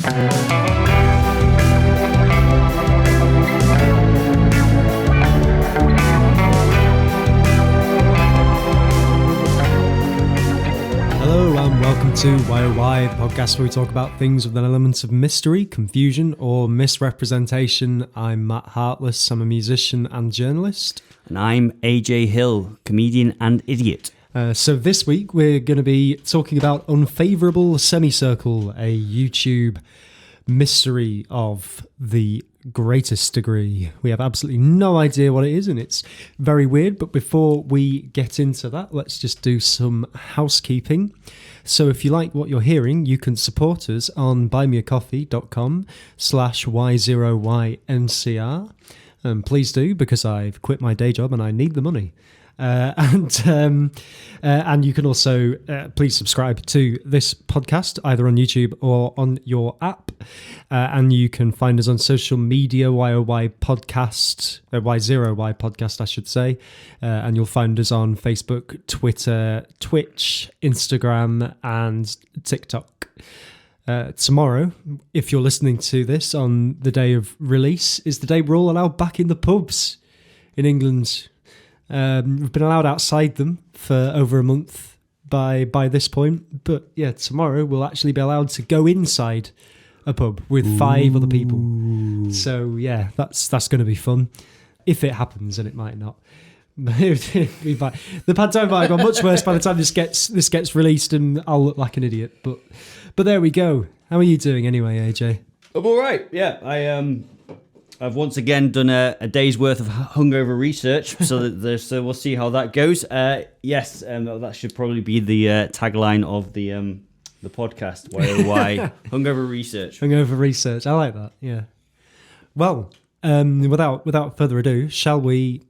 Hello and welcome to Why Oh Why, the podcast where we talk about things with an element of mystery, confusion or misrepresentation. I'm Matt Hartless, I'm a musician and journalist. And I'm AJ Hill, comedian and idiot. So this week we're going to be talking about Unfavourable Semicircle, a YouTube mystery of the greatest degree. We have absolutely no idea what it is and it's very weird, but before we get into that, let's just do some housekeeping. So if you like what you're hearing, you can support us on buymeacoffee.com/Y0YNCR. Please do, because I've quit my day job and I need the money. And you can also please subscribe to this podcast either on YouTube or on your app, and you can find us on social media, YOY podcast, Y0Y podcast I should say, and you'll find us on Facebook, Twitter, Twitch, Instagram and TikTok. Tomorrow, if you're listening to this on the day of release, is the day we're all allowed back in the pubs in England. We've been allowed outside them for over a month by this point, but yeah, tomorrow we'll actually be allowed to go inside a pub with 5 other people. So yeah, that's going to be fun if it happens, and it might not. The pantomime might have gone much worse by the time this gets released, and I'll look like an idiot. But there we go. How are you doing anyway, AJ? I'm all right. Yeah, I've once again done a day's worth of hungover research, so we'll see how that goes. Yes, that should probably be the tagline of the podcast. Why hungover research? Hungover research. I like that. Yeah. Well, without further ado, shall we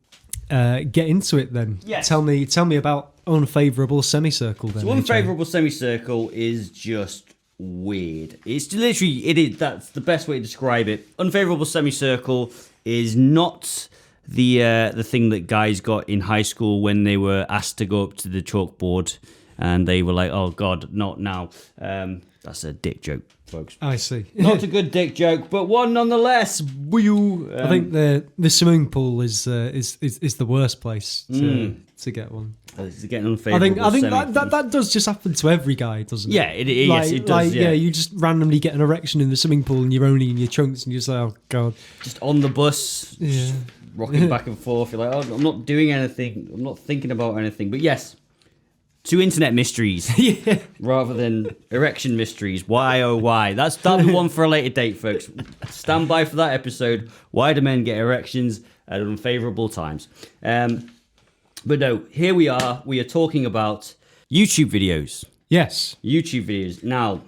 get into it then? Yes. Tell me about Unfavourable Semicircle then. So Unfavourable Semicircle is just weird. It's literally that's the best way to describe it. Unfavourable Semicircle is not the thing that guys got in high school when they were asked to go up to the chalkboard and they were like, oh god, not now. That's a dick joke, folks. I see. Not a good dick joke, but one nonetheless. I think the swimming pool is the worst place to get one. To get an unfavourable. I think that does just happen to every guy, doesn't it? Yeah, yes, it does. Yeah, you just randomly get an erection in the swimming pool and you're only in your trunks and you're just like, oh god. Just on the bus, just rocking back and forth. You're like, oh, I'm not doing anything. I'm not thinking about anything. But yes, 2 internet mysteries rather than erection mysteries. Why oh why? That'll be one for a later date, folks. Stand by for that episode. Why do men get erections at unfavourable times? But no, here we are. We are talking about YouTube videos. Yes. YouTube videos. Now,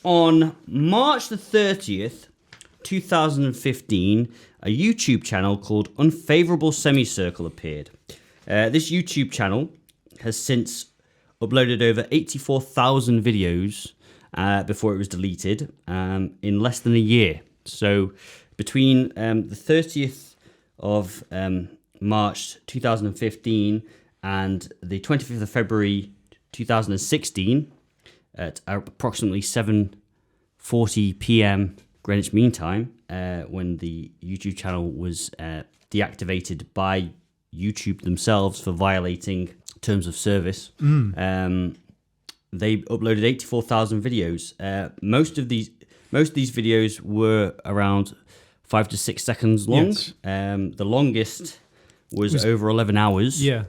on March the 30th, 2015, a YouTube channel called Unfavourable Semicircle appeared. This YouTube channel has since uploaded over 84,000 videos before it was deleted in less than a year. So between the 30th of March 2015 and the 25th of February 2016 at approximately 7:40 p.m. Greenwich Mean Time, when the YouTube channel was deactivated by YouTube themselves for violating terms of service. They uploaded 84,000 videos. Most of these videos were around 5 to 6 seconds long. Yes. The longest was over 11 hours. Yeah.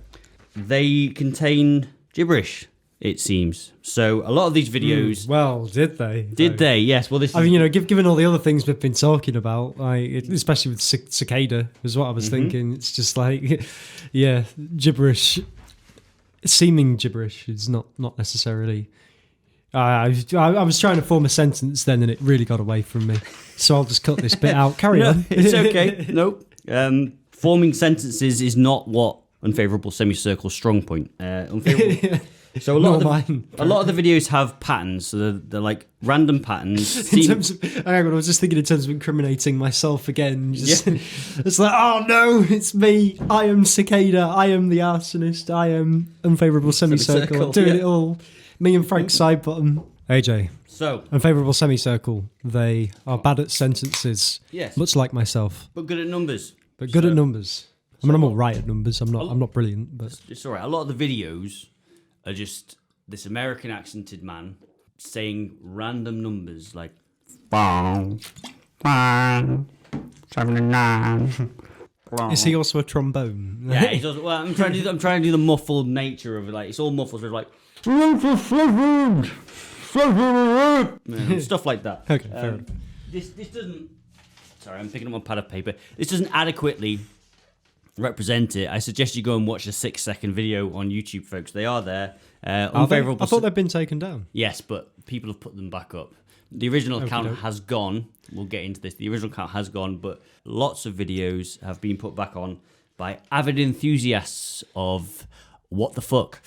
They contain gibberish, it seems. So a lot of these videos... well, did they? Did they? Yes. Well, this I mean, given all the other things we've been talking about, especially with cicada, was what I was thinking. It's just like, yeah, gibberish, seeming gibberish is not necessarily... I was trying to form a sentence then and it really got away from me. So I'll just cut this bit out. Carry on. It's okay. Nope. Forming sentences is not what Unfavourable Semicircle's strong point. So a lot of the videos have patterns. So they're like random patterns. I was just thinking in terms of incriminating myself again. It's like, oh no, it's me. I am Cicada. I am the arsonist. I am Unfavourable Semicircle. I'm doing it all. Me and Frank Sidebottom. AJ, So, Unfavourable Semicircle. They are bad at sentences. Yes. Much like myself. but good at numbers. But good at numbers. I mean, I'm all right at numbers. I'm not brilliant, but It's all right. A lot of the videos are just this American accented man saying random numbers like 79. is he also a trombone? Yeah, he does. Well, I'm trying to do the muffled nature of it. Like it's all muffled, so it's like stuff like that. Okay, fair enough. This doesn't. Sorry, I'm picking up my pad of paper. This doesn't adequately represent it. I suggest you go and watch the 6-second video on YouTube, folks. They are there. Unfavourable. I thought they'd been taken down. Yes, but people have put them back up. The original account has gone. We'll get into this. The original account has gone, but lots of videos have been put back on by avid enthusiasts of what the fuck.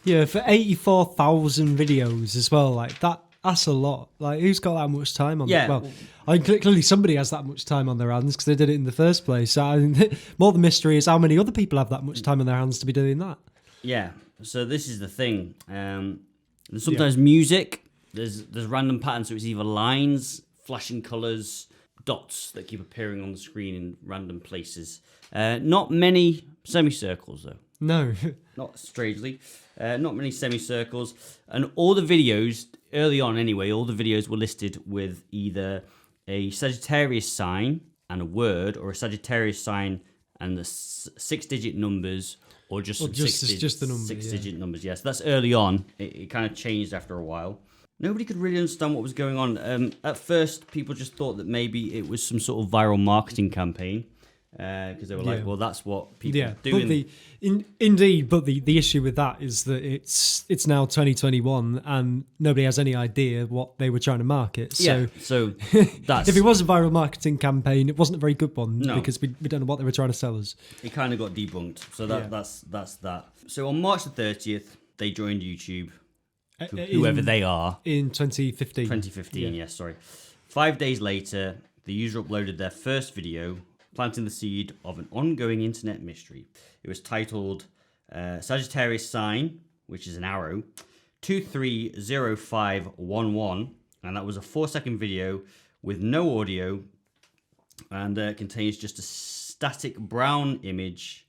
Yeah, for 84,000 videos as well. Like that's a lot. Like who's got that much time on? Yeah. Well, I mean, clearly somebody has that much time on their hands because they did it in the first place. So, I mean, more the mystery is how many other people have that much time on their hands to be doing that. Yeah. So this is the thing. There's sometimes music. There's random patterns. So it's either lines, flashing colours, dots that keep appearing on the screen in random places. Not many semicircles though. No. Not strangely. Not many semicircles. And all the videos, early on anyway, all the videos were listed with either a Sagittarius sign and a word, or a Sagittarius sign and the 6-digit numbers, or just some six-digit numbers. Yes, that's early on. It kind of changed after a while. Nobody could really understand what was going on. At first, people just thought that maybe it was some sort of viral marketing campaign. Because they were like, well, that's what people do. But indeed, but the issue with that is that it's now 2021 and nobody has any idea what they were trying to market. So, so that's if it was a viral marketing campaign, it wasn't a very good one because we don't know what they were trying to sell us. It kind of got debunked. So that's that. So on March the 30th, they joined YouTube, whoever they are. In 2015. 2015, yes, sorry. 5 days later, the user uploaded their first video, planting the seed of an ongoing internet mystery. It was titled Sagittarius Sign, which is an arrow, 230511, and that was a 4-second video with no audio, and contains just a static brown image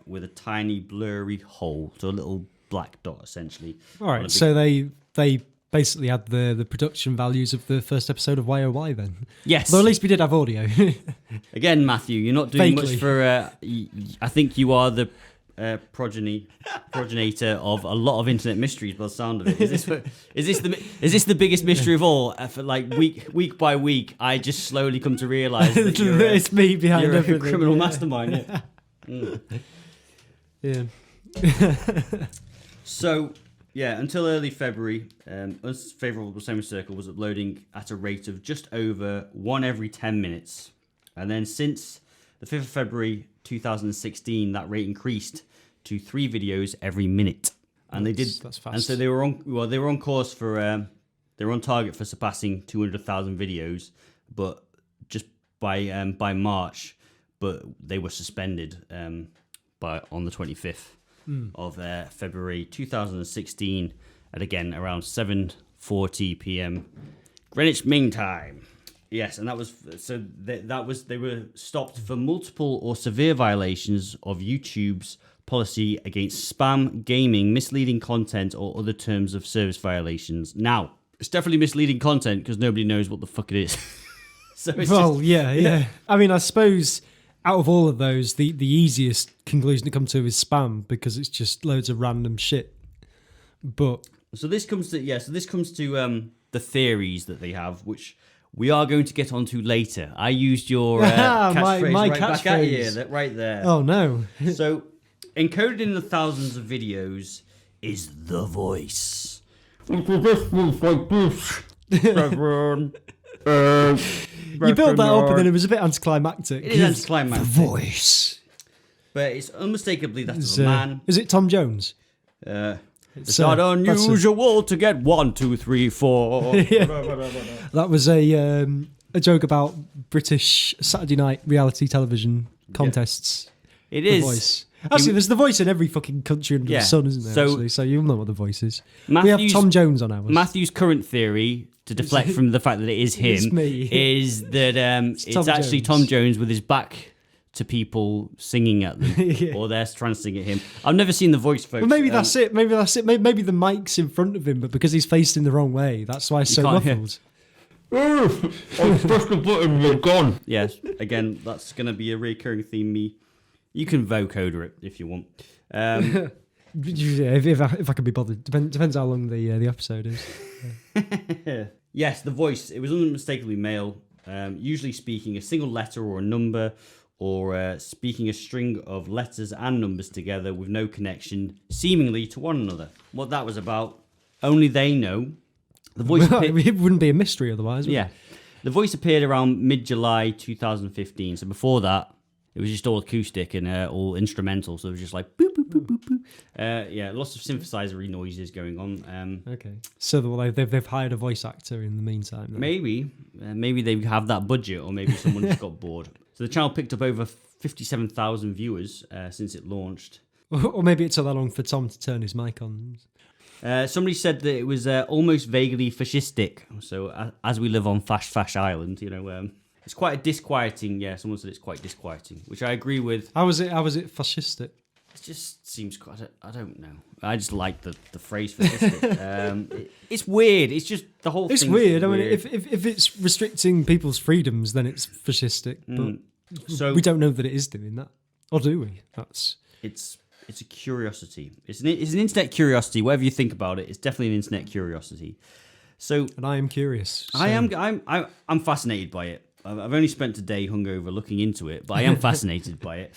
with a tiny blurry hole, so a little black dot essentially. All right, so they basically had the production values of the first episode of YOY then. Yes. Though at least we did have audio. Again, Matthew, you're not doing Vaguely. much for... I think you are the progenitor of a lot of internet mysteries by the sound of it. Is this the biggest mystery of all? For like week by week, I just slowly come to realise that it's me behind you're everything. a criminal mastermind. Yeah. Yeah. So... yeah, until early February, Unfavourable Semicircle was uploading at a rate of just over 1 every 10 minutes. And then since the 5th of February 2016, that rate increased to 3 videos every minute. And that's fast. And so they were on course for they were on target for surpassing 200,000 videos, but just by March, but they were suspended on the 25th. Of February 2016 at again around 7:40 p.m. Greenwich Mean Time. Yes, and that was they were stopped for multiple or severe violations of YouTube's policy against spam, gaming, misleading content, or other terms of service violations. Now, it's definitely misleading content because nobody knows what the fuck it is. So it's yeah. I mean, I suppose out of all of those, the easiest conclusion to come to is spam because it's just loads of random shit. But so this comes to the theories that they have, which we are going to get onto later. I used your catchphrase my right back at you, right there. Oh no! So encoded in the thousands of videos is the voice. You built that up and then it was a bit anticlimactic. It is anticlimactic. The voice. But it's unmistakably that of a man. Is it Tom Jones? It's not unusual to get 1, 2, 3, 4. That was a joke about British Saturday night reality television contests. It The is. Voice. Actually, there's the voice in every fucking country under the sun, isn't there? So you'll know what the voice is. We have Tom Jones on ours. Matthew's current theory, to deflect from the fact that it is him, is that it's actually Tom Jones with his back to people singing at them, or they're trying to sing at him. I've never seen the voice, folks. Well, maybe that's it. Maybe the mic's in front of him, but because he's facing the wrong way, that's why it's so muffled. I pressed the button, you're gone. Yes, again, that's going to be a recurring theme. You can vocoder it if you want. If I can be bothered. Depends how long the episode is. Yes, the voice. It was unmistakably male, usually speaking a single letter or a number, or speaking a string of letters and numbers together with no connection, seemingly to one another. What that was about, only they know. The voice it wouldn't be a mystery otherwise. Yeah. The voice appeared around mid-July 2015. So before that, it was just all acoustic and all instrumental. So it was just like boop, boop, boop, boop, boop. Lots of synthesizer noises going on. Okay. So they've hired a voice actor in the meantime. Then. Maybe they have that budget, or maybe someone just got bored. So the channel picked up over 57,000 viewers since it launched. Or maybe it took that long for Tom to turn his mic on. Somebody said that it was almost vaguely fascistic. So as we live on Fash Island, it's quite a disquieting. Yeah, someone said it's quite disquieting, which I agree with. How was it fascistic? It just seems quite. I don't know. I just like the phrase fascistic. It's weird. It's just the whole. It's thing. Weird. I mean, if it's restricting people's freedoms, then it's fascistic. But so we don't know that it is doing that, or do we? It's a curiosity. It's an internet curiosity. Whatever you think about it, it's definitely an internet curiosity. So, and I am curious. So. I'm fascinated by it. I've only spent a day hungover looking into it, but I am fascinated by it.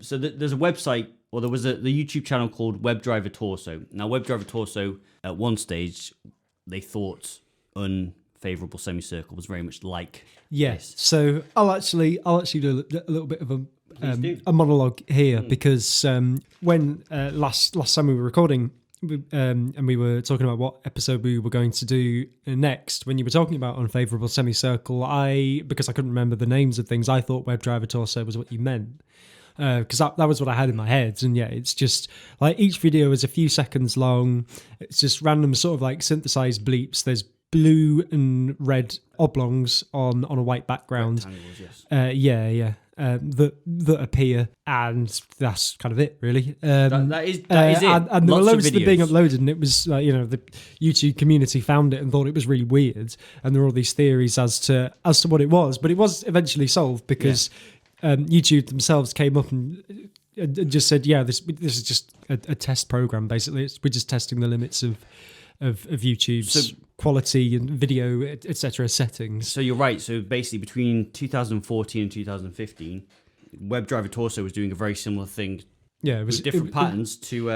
So there's a website, or there was the YouTube channel called WebDriver Torso. Now, WebDriver Torso, at one stage, they thought Unfavourable Semicircle was very much like this. So I'll actually do a little bit of a monologue here, because when last time we were recording, and we were talking about what episode we were going to do next, when you were talking about Unfavourable Semicircle, because I couldn't remember the names of things, I thought WebDriver Torso was what you meant, because that was what I had in my head. And it's just like each video is a few seconds long. It's just random sort of like synthesized bleeps. There's blue and red oblongs on a white background. Yes. That appear, and that's kind of it, really. That is it. And there were loads of them being uploaded, and it was the YouTube community found it and thought it was really weird, and there were all these theories as to what it was, but it was eventually solved because YouTube themselves came up and just said, this is just a test program. Basically, we're just testing the limits of YouTube's quality and video, etc. settings. So you're right. So basically, between 2014 and 2015, WebDriver Torso was doing a very similar thing. Yeah, it was with different patterns to.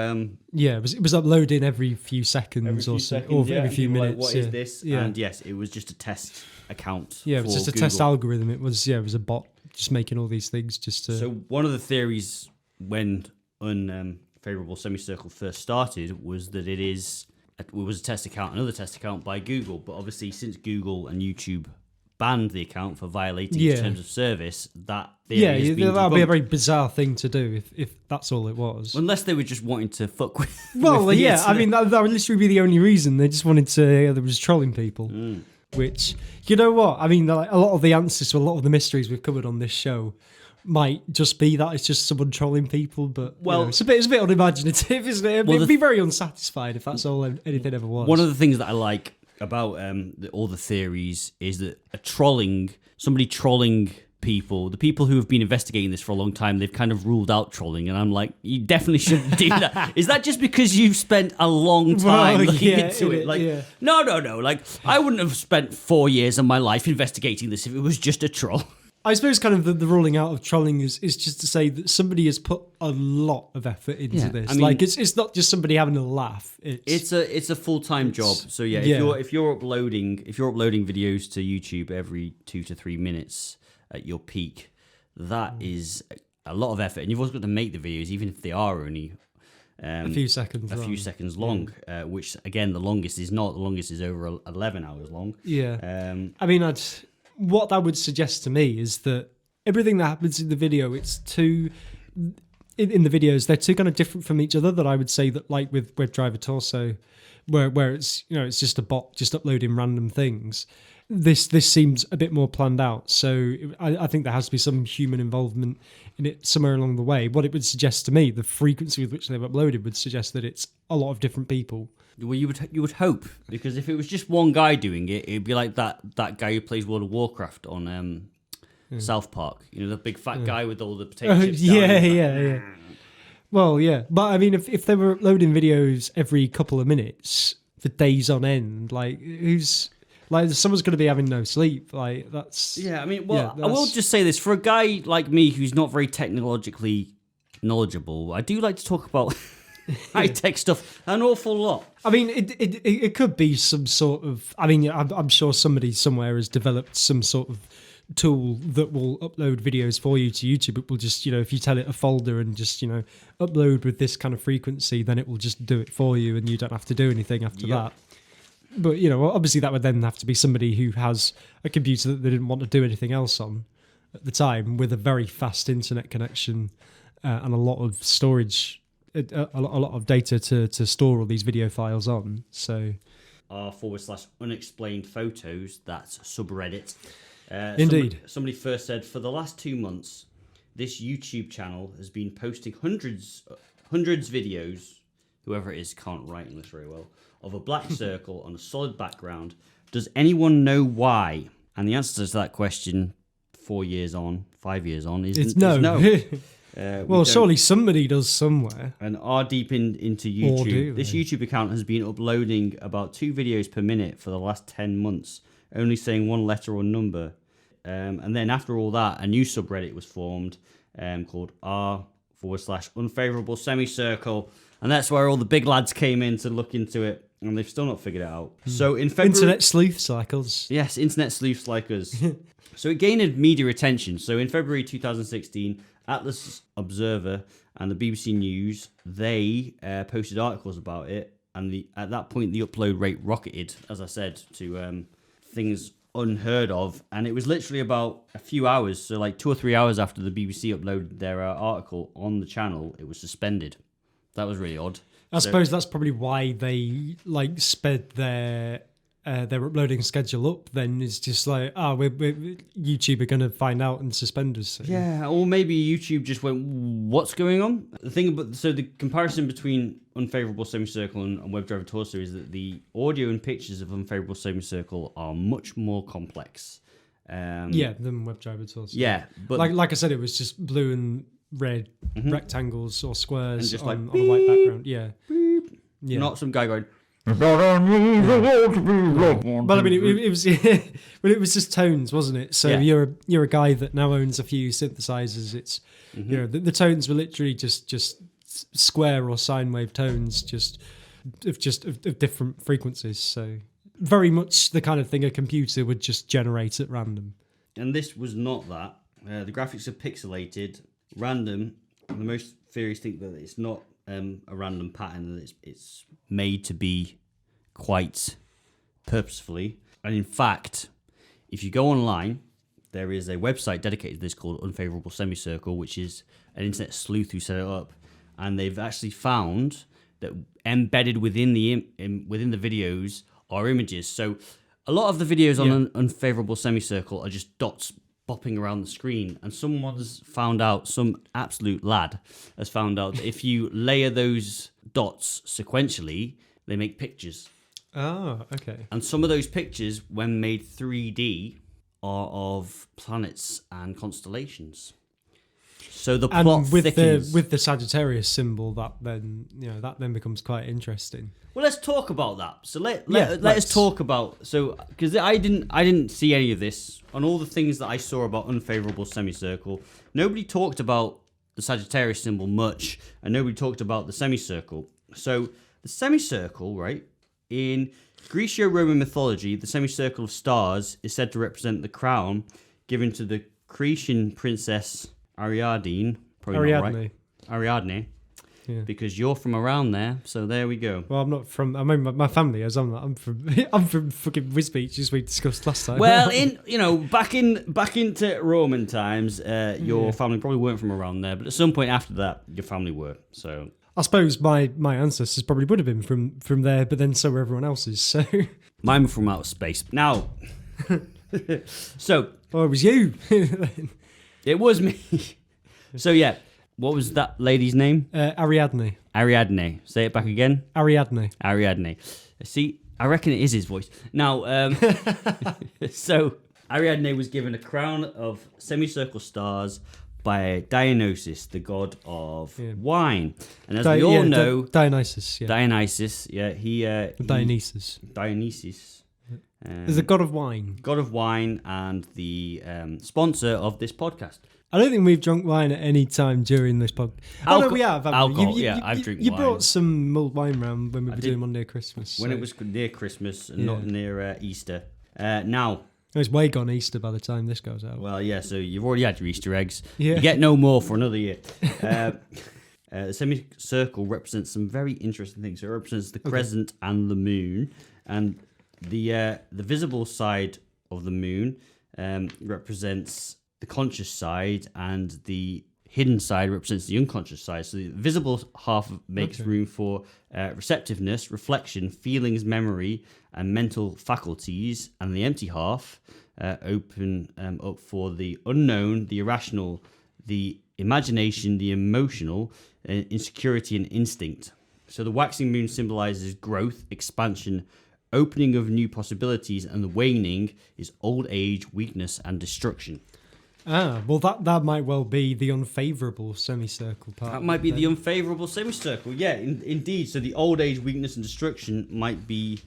It was uploading every few seconds every few minutes. Like, what is this? Yeah. And yes, it was just a test account. Yeah, it was just a test algorithm. It was a bot just making all these things just to. So one of the theories when Unfavourable Semicircle first started was that it was a test account, another test account by Google, but obviously since Google and YouTube banned the account for violating its terms of service, that theory has been that would be a very bizarre thing to do if that's all it was. Unless they were just wanting to fuck with. Well, with I mean that would literally be the only reason. They just wanted to. They were just trolling people. Which, you know what? I mean, like, a lot of the answers to a lot of the mysteries we've covered on this show might just be that it's just someone trolling people, but it's a bit unimaginative, isn't it? It'd be very unsatisfied if that's all anything ever was. One of the things that I like about all the theories is that somebody trolling people, the people who have been investigating this for a long time, they've kind of ruled out trolling, and I'm like, you definitely shouldn't do that. Is that just because you've spent a long time looking into it? No. Like, I wouldn't have spent 4 years of my life investigating this if it was just a troll. I suppose kind of the ruling out of trolling is just to say that somebody has put a lot of effort into this. I mean, like it's not just somebody having a laugh. It's a full-time job. So if you're uploading videos to YouTube every 2 to 3 minutes at your peak, that is a lot of effort, and you've also got to make the videos, even if they are only a few seconds long. Which again, the longest is over 11 hours long. Yeah. I mean, what that would suggest to me is that everything that happens in the video, it's in the videos, they're two kind of different from each other. That I would say that, like with WebDriver Torso, where it's it's just a bot just uploading random things. This seems a bit more planned out. So I think there has to be some human involvement in it somewhere along the way. What it would suggest to me, the frequency with which they've uploaded would suggest that it's a lot of different people. Well, you would hope, because if it was just one guy doing it, it'd be like that guy who plays World of Warcraft on South Park. The big fat guy with all the potato chips. Yeah. Well, yeah, but I mean, if they were uploading videos every couple of minutes for days on end, like someone's going to be having no sleep. Like that's I mean, well, I will just say this: for a guy like me who's not very technologically knowledgeable, I do like to talk about high-tech stuff an awful lot. I mean, it could be some sort of. I mean, I'm sure somebody somewhere has developed some sort of tool that will upload videos for you to YouTube. It will just, if you tell it a folder and just, upload with this kind of frequency, then it will just do it for you and you don't have to do anything after that. But, obviously that would then have to be somebody who has a computer that they didn't want to do anything else on at the time, with a very fast internet connection and a lot of storage, a lot of data to store all these video files on. So r/unexplained photos, that's subreddit. Indeed. Somebody first said, for the last 2 months, this YouTube channel has been posting hundreds videos, whoever it is can't write English very well, of a black circle on a solid background. Does anyone know why? And the answer to that question, 5 years on, is no. Well, surely somebody does somewhere. And are deep into YouTube. This YouTube account has been uploading about 2 videos per minute for the last 10 months, only saying one letter or number. And then after all that, a new subreddit was formed called r/unfavourable semicircle. And that's where all the big lads came in to look into it. And they've still not figured it out. So in February... Internet sleuths like us. Yes, internet sleuths like us. So it gained media attention. So in February 2016, Atlas Observer and the BBC News, they posted articles about it. And at that point, the upload rate rocketed, as I said, to things unheard of. And it was literally about a few hours, so like 2 or 3 hours after the BBC uploaded their article on the channel, it was suspended. That was really odd. I suppose that's probably why they sped their uploading schedule up. Then it's just like, YouTube are going to find out and suspend us. So. Yeah, or maybe YouTube just went, what's going on? The comparison between Unfavourable Semicircle and WebDriver Torso is that the audio and pictures of Unfavourable Semicircle are much more complex. Than WebDriver Torso. Yeah, but like I said, it was just blue and red rectangles or squares on a white background. Yeah. Not some guy going... Well, I mean, it was well, it was just tones, wasn't it? So you're a guy that now owns a few synthesizers. It's the tones were literally just square or sine wave tones, of different frequencies. So very much the kind of thing a computer would just generate at random. And this was not that. The graphics are pixelated, random. And the most theories think that it's not a random pattern, that it's made to be quite purposefully. And in fact, if you go online, there is a website dedicated to this called Unfavourable Semicircle, which is an internet sleuth who set it up, and they've actually found that embedded within the videos are images. So a lot of the videos on Unfavourable Semicircle are just dots bopping around the screen, and some absolute lad has found out that if you layer those dots sequentially, they make pictures. Oh, okay. And some of those pictures, when made 3D, are of planets and constellations. So the plot thickens. With the Sagittarius symbol, that then becomes quite interesting. Well, let's talk about that. So let us talk about, because I didn't see any of this on all the things that I saw about Unfavourable Semicircle. Nobody talked about the Sagittarius symbol much, and nobody talked about the semicircle. So the semicircle, right, in Greco-Roman mythology, the semicircle of stars is said to represent the crown given to the Cretan princess Ariadne. Probably not right. Ariadne. Yeah. because you're from around there. So there we go. Well, I'm not from. I mean, my family is. I'm from. I'm from fucking Wisbech, as we discussed last time. Well, back into Roman times, your family probably weren't from around there, but at some point after that, your family were. So I suppose my ancestors probably would have been from there, but then so were everyone else's. So mine were from outer space. Now, so it was you. it was me. So yeah, what was that lady's name? Ariadne. Ariadne. Say it back again. Ariadne. See, I reckon it is his voice. Now, so Ariadne was given a crown of semicircle stars by Dionysus, the god of wine. And as we all know... Dionysus, yeah. Dionysus, yeah. Dionysus. Is the god of wine. God of wine and the sponsor of this podcast. I don't think we've drunk wine at any time during this podcast. No, we have. Alcohol, I've drunk wine. You brought some mulled wine round when we were doing Monday Christmas. When it was near Christmas and not near Easter. Now... It's way gone Easter by the time this goes out. Well, yeah, so you've already had your Easter eggs. Yeah. You get no more for another year. The semicircle represents some very interesting things. So it represents the crescent and the moon. And the visible side of the moon represents the conscious side, and the hidden side represents the unconscious side. So the visible half makes room for receptiveness, reflection, feelings, memory, and mental faculties, and the empty half open up for the unknown, the irrational, the imagination, the emotional, insecurity, and instinct. So the waxing moon symbolizes growth, expansion, opening of new possibilities, and the waning is old age, weakness, and destruction. Well, that might well be the unfavourable semicircle part. That might be the unfavourable semicircle, yeah, indeed. So the old age, weakness, and destruction might be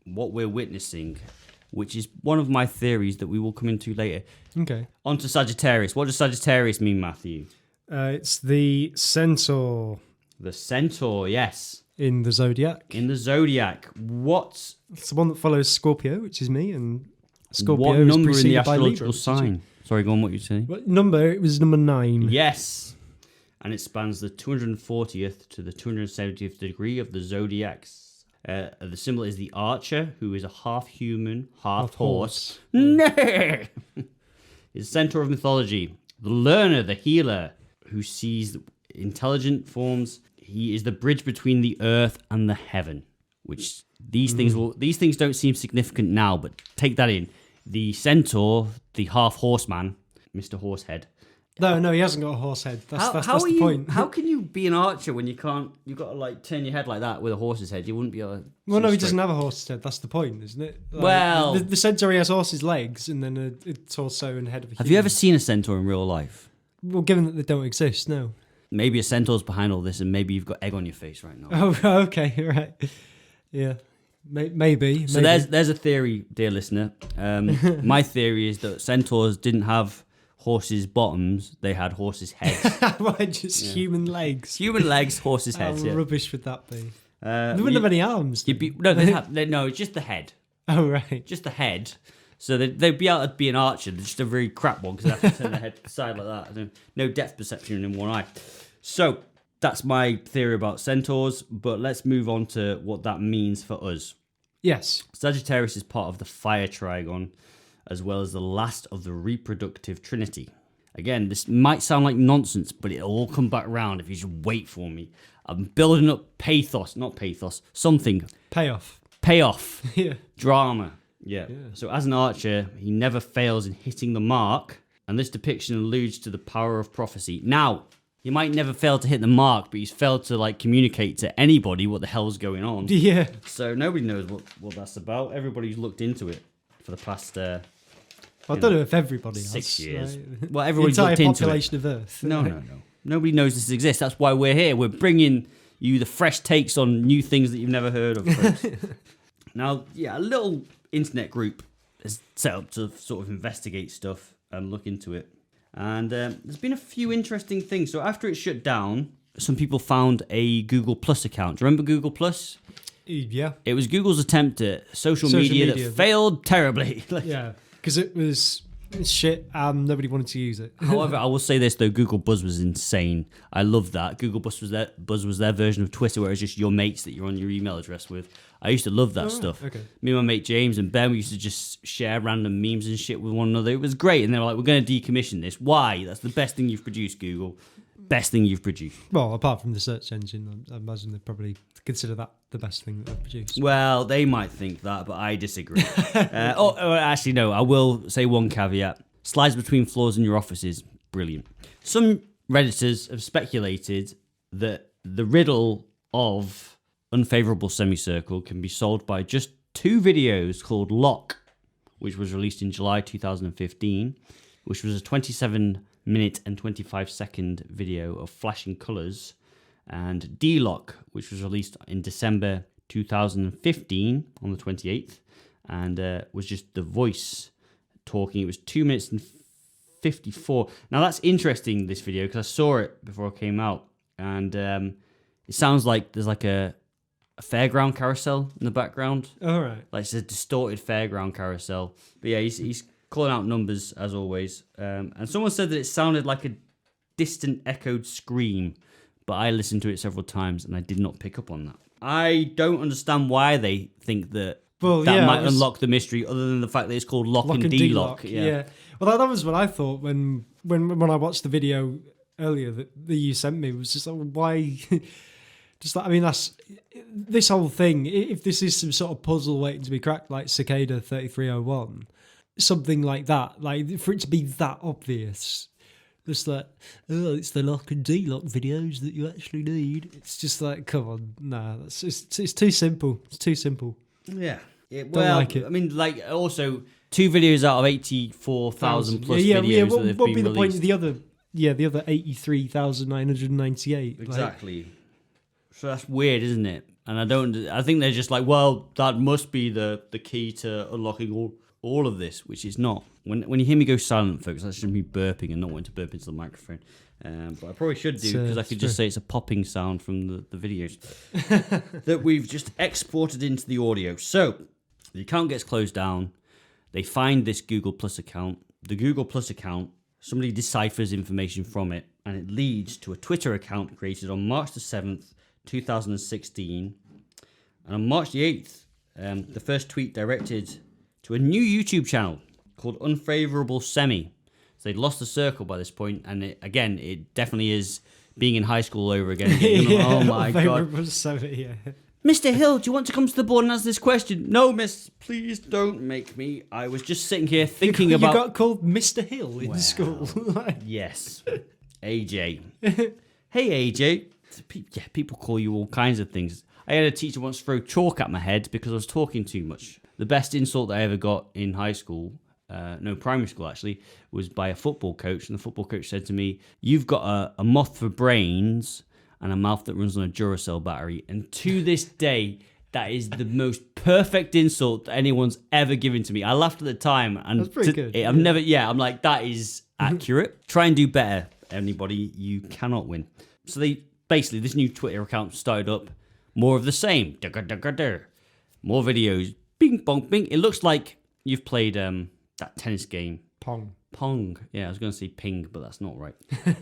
what we're witnessing, which is one of my theories that we will come into later. Okay. On to Sagittarius. What does Sagittarius mean, Matthew? It's the centaur. The centaur, yes. In the zodiac. What? It's the one that follows Scorpio, which is me, and Scorpio what is number in the preceded by astrological Libra, sign? Sorry, go on, what you saying? What number? It was number 9. Yes. And it spans the 240th to the 270th degree of the zodiacs. The symbol is the archer, who is a half human, half horse. No! He's the centaur of mythology. The learner, the healer, who sees intelligent forms. He is the bridge between the earth and the heaven, which these things don't seem significant now, but take that in. The centaur, the half horseman, Mr. Horsehead. No, he hasn't got a horse head. That's the point. How can you be an archer when you can't? You've got to like turn your head like that with a horse's head. You wouldn't be able to. Well, no, he doesn't have a horse's head. That's the point, isn't it? Like, well, the centaur has horse's legs and then a torso and head of a human. Have you ever seen a centaur in real life? Well, given that they don't exist, no. Maybe a centaur's behind all this, and maybe you've got egg on your face right now. Oh, okay, right. Yeah. Maybe. So there's a theory, dear listener. My theory is that centaurs didn't have horses' bottoms; they had horses' heads. Why just human legs? Human legs, horses' heads. How rubbish would that be? They wouldn't have any arms. No, it's just the head. Oh right, just the head. So they'd be able to be an archer, just a very crap one because they have to turn their head to the side like that. No depth perception in one eye. So that's my theory about centaurs, but let's move on to what that means for us. Yes. Sagittarius is part of the fire trigon, as well as the last of the reproductive trinity. Again, this might sound like nonsense, but it'll all come back round if you just wait for me. I'm building up something. Payoff. Yeah. Drama. Yeah. So as an archer, he never fails in hitting the mark, and this depiction alludes to the power of prophecy. Now, he might never fail to hit the mark, but he's failed to communicate to anybody what the hell's going on. Yeah. So nobody knows what that's about. Everybody's looked into it for the past. I don't know if everybody 6 years. Right? Well, everybody's looked into it. The entire population of Earth. No. Nobody knows this exists. That's why we're here. We're bringing you the fresh takes on new things that you've never heard of. Now, a little internet group is set up to sort of investigate stuff and look into it. And there's been a few interesting things. So after it shut down, some people found a Google Plus account. Do you remember Google Plus? Yeah. It was Google's attempt at social media that failed terribly. Yeah, because it was shit, and nobody wanted to use it. However, I will say this though: Google Buzz was insane. I love that. Google Buzz was their version of Twitter, where it's just your mates that you're on your email address with. I used to love that stuff. Okay. Me and my mate James and Ben, we used to just share random memes and shit with one another. It was great, and they were like, "We're going to decommission this. Why? That's the best thing you've produced, Google. Best thing you've produced." Well, apart from the search engine, I imagine they probably consider that the best thing that they've produced. Well, they might think that, but I disagree. Actually, no. I will say one caveat: slides between floors in your offices, brilliant. Some Redditors have speculated that the riddle of Unfavourable Semicircle can be solved by just 2 videos called Lock, which was released in July 2015, which was a 27-minute and 25-second video of flashing colours, and D-Lock, which was released in December 2015 on the 28th, and was just the voice talking. It was 2 minutes and 54. Now that's interesting, this video, because I saw it before it came out, and it sounds like there's like a fairground carousel in the background. All right. Like it's a distorted fairground carousel. But yeah, he's calling out numbers as always. And someone said that it sounded like a distant echoed scream, but I listened to it several times and I did not pick up on that. I don't understand why they think that might unlock the mystery, other than the fact that it's called Lock and D-Lock. Yeah. Well, that was what I thought when I watched the video earlier that you sent me. It was just like, why? Just like, I mean, that's this whole thing. If this is some sort of puzzle waiting to be cracked, like Cicada 3301, something like that, like for it to be that obvious, just like, oh, it's the Lock and D-Lock videos that you actually need. It's just like, come on, nah, it's too simple. It's too simple. Yeah. Well, like it. I mean, like, also 2 videos out of 84,000 plus videos that have been released. What would be the point of the other 83,998? Exactly. Like, so that's weird, isn't it? And I think they're just like, well, that must be the key to unlocking all of this, which is not. When you hear me go silent, folks, that's just me burping and not wanting to burp into the microphone. But I probably should do, because I could just say it's a popping sound from the videos that we've just exported into the audio. So the account gets closed down. They find this Google Plus account. The Google Plus account, somebody deciphers information from it, and it leads to a Twitter account created on March the 7th, 2016. And on March the 8th, the first tweet directed to a new YouTube channel called Unfavourable Semi. So they'd lost the circle by this point, and it definitely is being in high school over again. Oh my God. Semi, yeah. Mr. Hill, do you want to come to the board and answer this question? No, miss, please don't make me. I was just sitting here thinking about... You got called Mr. Hill in school. Yes. AJ. Hey, AJ. Yeah, people call you all kinds of things. I had a teacher once throw chalk at my head because I was talking too much. The best insult that I ever got in high school, primary school actually, was by a football coach. And the football coach said to me, "You've got a moth for brains and a mouth that runs on a Duracell battery." And to this day, that is the most perfect insult that anyone's ever given to me. I laughed at the time. And that's pretty good. I'm like, that is accurate. Try and do better, anybody. You cannot win. So basically, this new Twitter account started up. More of the same. More videos. Bing, bong, bing. It looks like you've played that tennis game. Pong. Yeah, I was going to say ping, but that's not right.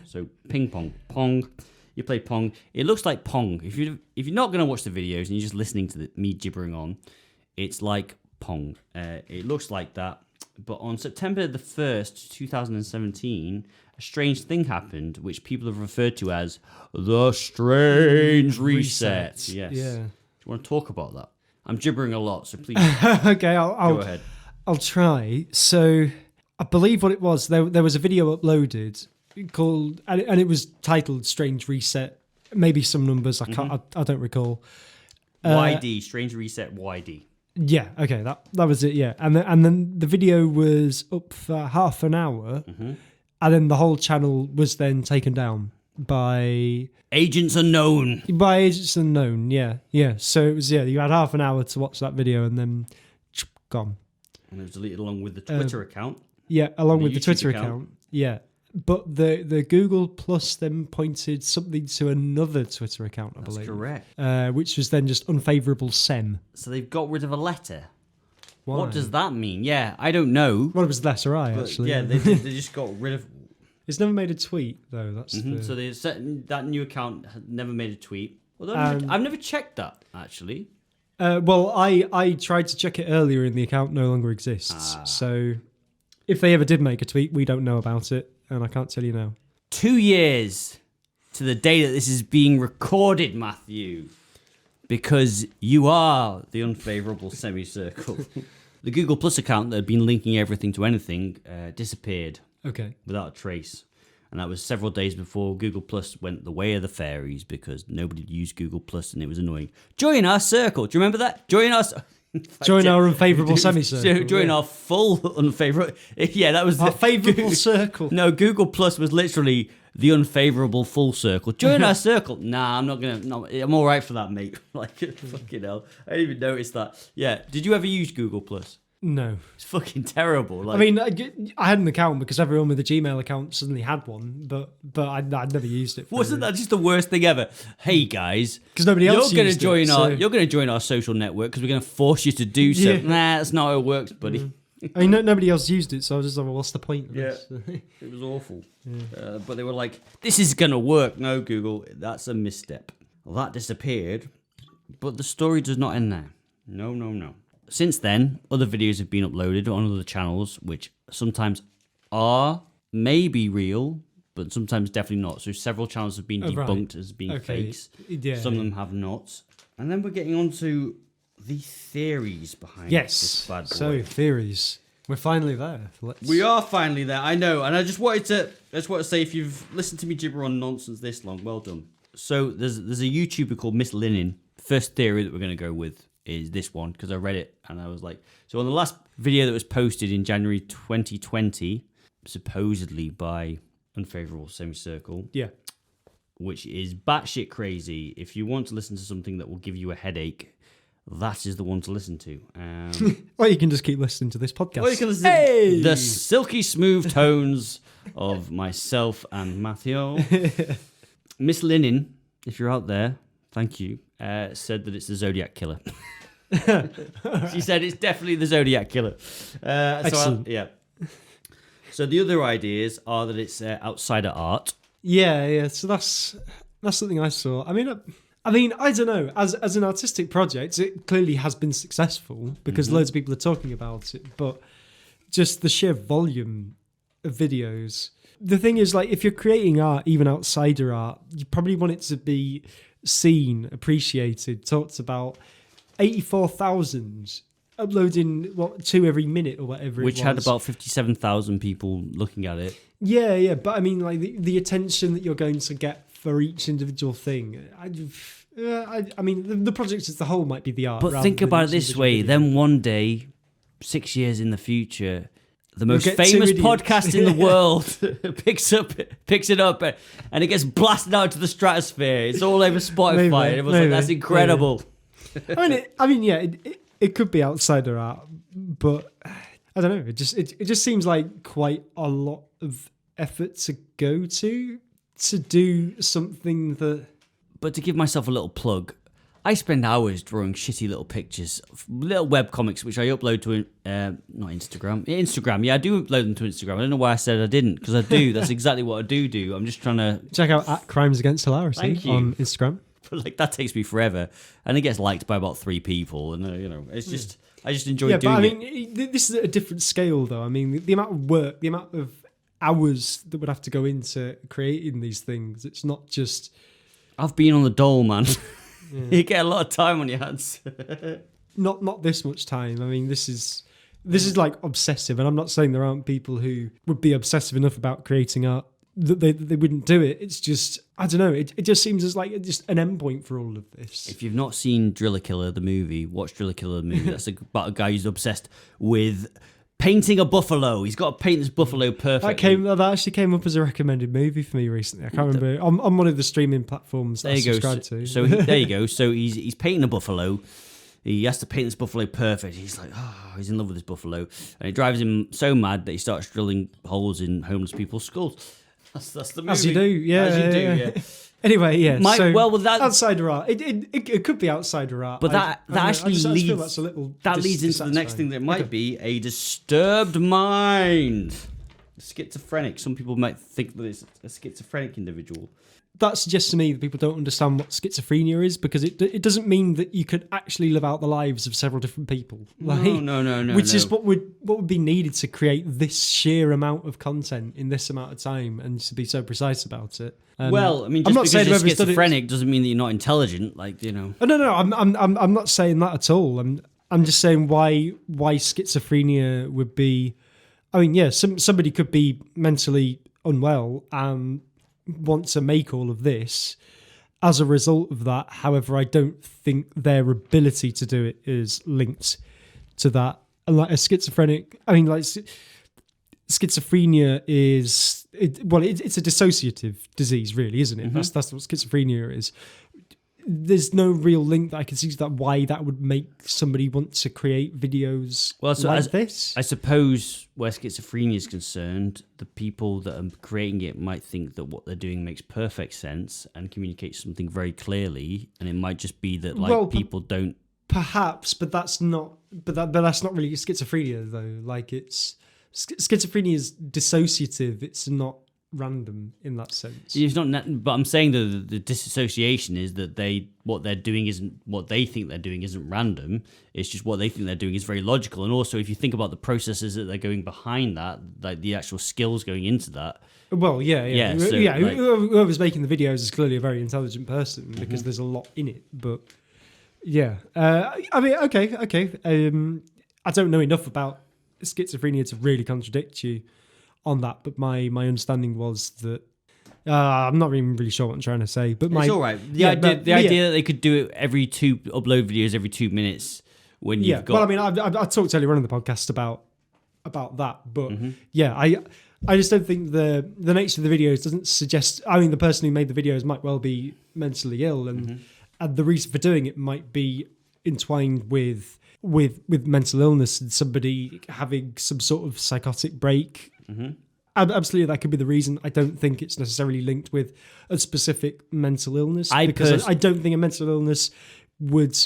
So ping pong. Pong. You play Pong. It looks like Pong. If you're not going to watch the videos and you're just listening to me gibbering on, it's like Pong. It looks like that. But on September the 1st, 2017, a strange thing happened, which people have referred to as the strange reset. Yes. Yeah. Do you want to talk about that? I'm gibbering a lot, so please okay, go ahead. I'll try. So I believe what it was, there was a video uploaded called, and it was titled Strange Reset. Maybe some numbers, I don't recall. YD, Strange Reset YD. Yeah, okay, that was it, yeah. And then the video was up for half an hour, and then the whole channel was then taken down by... Agents Unknown. By Agents Unknown, yeah. So it was, you had half an hour to watch that video, and then gone. And it was deleted along with the Twitter account. Yeah, along with the Twitter account. Yeah. But the Google Plus then pointed something to another Twitter account, I believe. That's correct. Which was then just Unfavourable Sem. So they've got rid of a letter. Why? What does that mean? Yeah, I don't know. Well, it was Lesser I, But actually. yeah, they just got rid of. It's never made a tweet, though. That's So that new account had never made a tweet. Although I've never checked that, actually. Well, I tried to check it earlier and the account no longer exists. So if they ever did make a tweet, we don't know about it, and I can't tell you now. 2 years to the day that this is being recorded, Matthew. Because you are the Unfavourable Semicircle. The Google Plus account that had been linking everything to anything disappeared. Okay. Without a trace. And that was several days before Google Plus went the way of the fairies because nobody used Google Plus and it was annoying. Join our circle. Do you remember that? Join us. Join our Unfavourable Semicircle. Join our full Unfavourable. Yeah, that was our favourable circle. No, Google Plus was literally the Unfavourable full circle. Join our circle. Nah, I'm not gonna. No, I'm all right for that, mate. Like fucking hell. I didn't even notice that. Yeah. Did you ever use Google Plus? No. It's fucking terrible. Like, I mean, I had an account because everyone with a Gmail account suddenly had one, but I'd never used it. Wasn't that just the worst thing ever? Hey guys, because nobody else you're used join it. You're going to join our social network because we're going to force you to do so. Yeah. Nah, that's not how it works, buddy. I mean, nobody else used it, so I was just like, well, what's the point of this? It was awful. But they were like, this is going to work. No, Google, that's a misstep. Well, that disappeared, but the story does not end there. No. Since then, other videos have been uploaded on other channels, which sometimes are maybe real, but sometimes definitely not. So several channels have been debunked as being fakes. Yeah. Some of them have not. And then we're getting on to the theories behind this bad boy. So theories. We're finally there. We are finally there, I know. And I just wanted to say, if you've listened to me gibber on nonsense this long, well done. So there's a YouTuber called Miss Linen. First theory that we're going to go with is this one, because I read it and I was like, so on the last video that was posted in January 2020, supposedly by Unfavourable Semicircle, which is batshit crazy. If you want to listen to something that will give you a headache, that is the one to listen to. Or you can just keep listening to this podcast. Or you can listen to the silky smooth tones of myself and Matthew. Miss Linen, if you're out there, thank you, said that it's the Zodiac Killer. She said it's definitely the Zodiac Killer. Excellent. So the other ideas are that it's outsider art. Yeah. So that's something I saw. I mean, I don't know. As an artistic project, it clearly has been successful because loads of people are talking about it. But just the sheer volume of videos. The thing is, like, if you're creating art, even outsider art, you probably want it to be seen, appreciated, talked about. 84,000 uploading 2 every minute or whatever, which it was. had about 57,000 people looking at it. Yeah, but I mean, like the attention that you're going to get for each individual thing. I mean, the project as a whole might be the art. But think about it this way: then one day, 6 years in the future, the most famous podcast in the world picks it up, and it gets blasted out to the stratosphere. It's all over Spotify, and everyone's like, "That's incredible." Maybe. It could be outsider art, but I don't know. It just seems like quite a lot of effort to go to do something that. But to give myself a little plug, I spend hours drawing shitty little pictures, little web comics, which I upload to not Instagram. Instagram, yeah, I do upload them to Instagram. I don't know why I said I didn't, because I do. That's exactly what I do. I'm just trying to check out @Crimes Against Hilarity on Instagram. But like that takes me forever, and it gets liked by about 3 people, and it's just I just enjoy doing it. I mean, this is at a different scale, though. I mean, the amount of work, the amount of hours that would have to go into creating these things. It's not just. I've been on the dole, man. You get a lot of time on your hands. Not this much time. I mean, this is like obsessive, and I'm not saying there aren't people who would be obsessive enough about creating art that they wouldn't do it. It's just, I don't know, it just seems as like just an endpoint for all of this. If you've not seen Driller Killer the movie, watch Driller Killer the movie. That's about a guy who's obsessed with painting a buffalo. He's got to paint this buffalo perfectly. That actually came up as a recommended movie for me recently. I can't remember. On one of the streaming platforms that I subscribe to. So there you go. So he's painting a buffalo. He has to paint this buffalo perfect. He's like, he's in love with this buffalo. And it drives him so mad that he starts drilling holes in homeless people's skulls. That's the movie. As you do, yeah. As you do, yeah. Anyway, yeah. That outsider art. It could be outsider art. But that actually I leads. feel that's a little Leads into the next thing that might be a disturbed mind. Schizophrenic. Some people might think that it's a schizophrenic individual. That suggests to me that people don't understand what schizophrenia is, because it doesn't mean that you could actually live out the lives of several different people. No. Which is what would be needed to create this sheer amount of content in this amount of time, and to be so precise about it. Well, I mean, just because you're schizophrenic doesn't mean that you're not intelligent. Like, you know. Oh, no. I'm not saying that at all. I'm just saying why schizophrenia would be. I mean, yeah, somebody could be mentally unwell and want to make all of this as a result of that. However, I don't think their ability to do it is linked to that. And like a schizophrenic, I mean, like schizophrenia is it's a dissociative disease, really, isn't it? Mm-hmm. That's what schizophrenia is. There's no real link that I can see to that, why that would make somebody want to create videos this. I suppose where schizophrenia is concerned, the people that are creating it might think that what they're doing makes perfect sense and communicates something very clearly, and it might just be that people don't. Perhaps, but that's not. But that's not really schizophrenia, though. Like, it's schizophrenia is dissociative. It's not random in that sense. It's not, but I'm saying that the disassociation is that what they're doing isn't what they think they're doing isn't random. It's just what they think they're doing is very logical. And also, if you think about the processes that they're going behind that, like the actual skills going into that. Well, yeah. So, whoever's making the videos is clearly a very intelligent person, because there's a lot in it. But yeah, I mean, okay. I don't know enough about schizophrenia to really contradict you on that, but my understanding was that I'm not even really sure what I'm trying to say. But it's all right. The idea that they could do it upload videos every 2 minutes when you've got. Well, I mean, I talked earlier on in the podcast about that, but I just don't think the nature of the videos doesn't suggest. I mean, the person who made the videos might well be mentally ill, and the reason for doing it might be entwined with mental illness and somebody having some sort of psychotic break. Absolutely, that could be the reason. I don't think it's necessarily linked with a specific mental illness, because I don't think a mental illness would